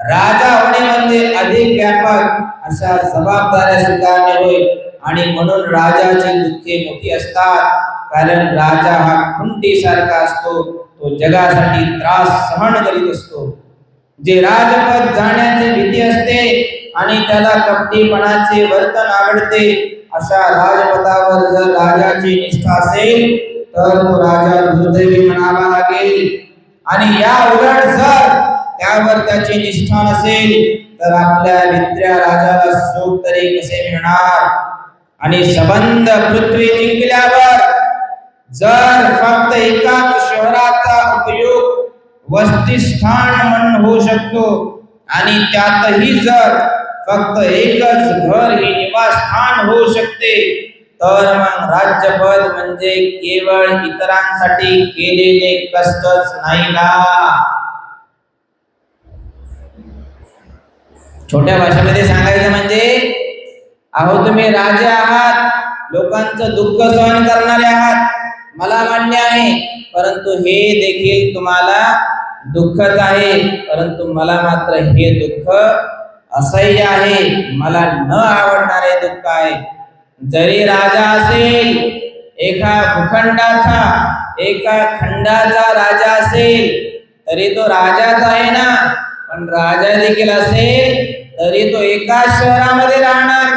राजा होणे म्हणजे अधिक व्यापक अशा जबाबदाऱ्या स्वीकारणे होय. आणि म्हणून राजाची दुःखे मोठी असतात, कारण राजा हा खुंटीसारखा असतो, तो जगासाठी त्रास सहन करीत असतो. जे राजपद जाण्याची भीती असते आणि त्याला कपटीपणाचे वर्तन आवडते, अशा राजपदावर जर राजाची निष्ठा असेल तर तो राजा दुर्दैवी म्हणावा लागेल. आणि या उलट जर त्यावर त्याची निष्ठा नसेल तर आपल्या मित्र्या राजाला सुख तरी कसे मिळणार? आणि संबंध पृथ्वी जिंकल्यावर जर फक्त एकाच शहराचा उपयोग वसतिस्थान म्हणून होऊ शकतो आणि त्यातही जर फक्त एकच घर हे निवासस्थान होऊ शकते, तर मग राज्यपद म्हणजे केवळ इतरांसाठी केलेले कष्टच नाही ना. छोट्या भाषेमध्ये सांगायचं म्हणजे, अहो तुम्ही राजे आहात, लोकांचं दुःख सहन करणारे आहात, मला मान्य आहे, परंतु हे देखील तुम्हाला दुःखच आहे. परंतु मला मात्र हे दुःख असह्य आहे, मला न आवडणारे दुःख आहे. जरी राजा असेल, एका भूखंडाचा, एका खंडाचा राजा असेल, तरी तो राजाच आहे ना. पण राजा देखील असेल तरी तो एकाच शहरामध्ये राहणार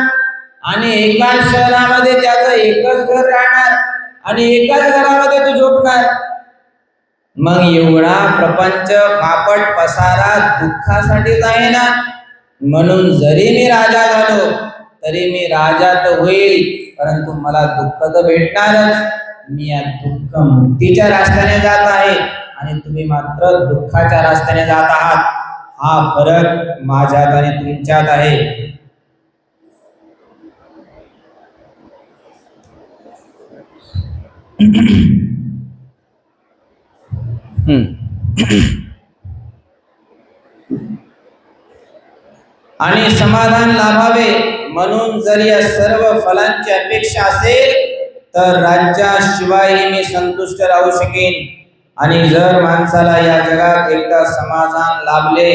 आणि एकाच शहरामध्ये त्याचं एकच घर राहणार आणि एकाच घरामध्ये तो झोपणार. मग एवढा प्रपंच फापट पसारा दुःखासाठीच आहे ना. म्हणून जरी मी राजा झालो तरी मी राजा तर होईल, परंतु मला दुःख तर भेटणारच. मी या दुःख मुक्तीच्या रस्त्याने जात आहे आणि तुम्ही मात्र दुःखाच्या रस्त्याने जात आहात. हा फरक माझ्यात आणि तुमच्यात आहे. आणि समाधान लाभावे म्हणून जर या सर्व फलांची अपेक्षा असेल तर राज्याशिवाय मी संतुष्ट राहू शकेन. आणि जर माणसाला या जगात एकदा समाधान लाभले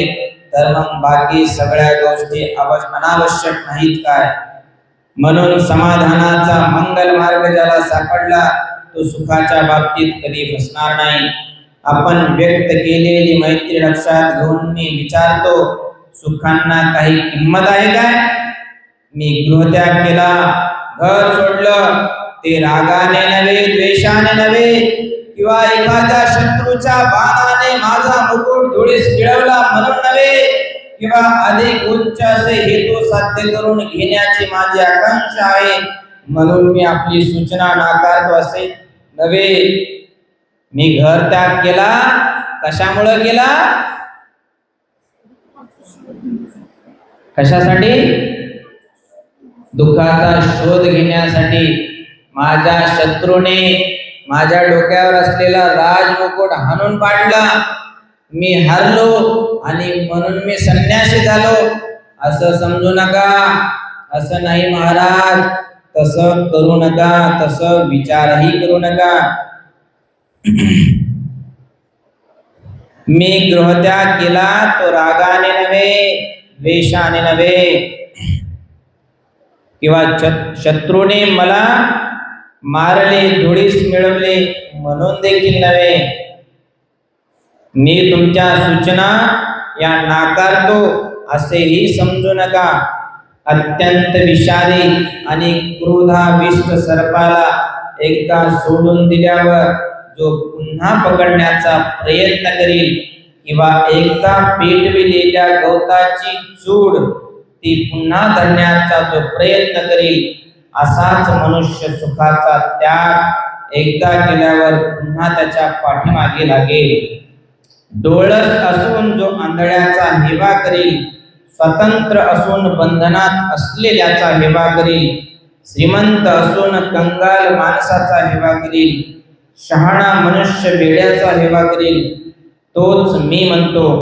तर मग बाकी सगळ्या गोष्टी अनावश्यक नाहीत काय. म्हणून समाधानाचा मंगल मार्ग ज्याला सापडला तो सुखाच्या बाबतीत कधी फसणार नाही. आपण व्यक्त केलेली मैत्री लक्षात घेऊन मी विचारतो, सुखांना काही किंमत आहे काय? मी गृहत्याग केला, घर सोडलं, ते रागाने नव्हे, द्वेषाने नव्हे, किंवा एखाद्या शत्रूच्या बाणाने माझा मुकुट धुळीस मिळवला म्हणून नव्हे, किंवा अधिक उच्च असे हेतू साध्य करून घेण्याची माझी आकांक्षा आहे म्हणून मी आपली सूचना नाकारतो असे नव्हे. मी घर त्याग केला, कशामुळे केला? कशासाठी? दुःखाचा शोध घेण्यासाठी. माझ्या शत्रूने माझ्या डोक्यावर असलेला राजमुकुट हाणून पाडला, मी हरलो आणि म्हणून मी संन्यासी झालो असं समजू नका. असं नाही महाराज, तसं करू नका, तसं विचारही करू नका. मी गृहत्याग केला तो रागाने नव्हे, द्वेषाने नव्हे, किंवा शत्रूने मला मारले, धुळीस मिळवले म्हणून देखील नव्हे. मी तुमच्या सूचना या नाकारतो असेही समजू नका. अत्यंत विषारी आणि क्रोधाविष्ट सर्पाला एकदा सोडून दिल्यावर जो पुन्हा पकडण्याचा प्रयत्न करील, किंवा एकदा पेटविलेल्या गवताची चूड ती पुन्हा धरण्याचा जो प्रयत्न करील, असाच मनुष्य सुखाचा त्याग एकदा केल्यावर पुन्हा त्याच्या पाठीमागे लागेल. डोळस असून जो आंधळ्याचा हेवा करील, स्वतंत्र असून बंधनात असलेल्याचा हेवा करील, श्रीमंत असून कंगाल माणसाचा हेवा करील, शहाणा मनुष्य वेड्याचा हेवा करील, तोच मी म्हणतो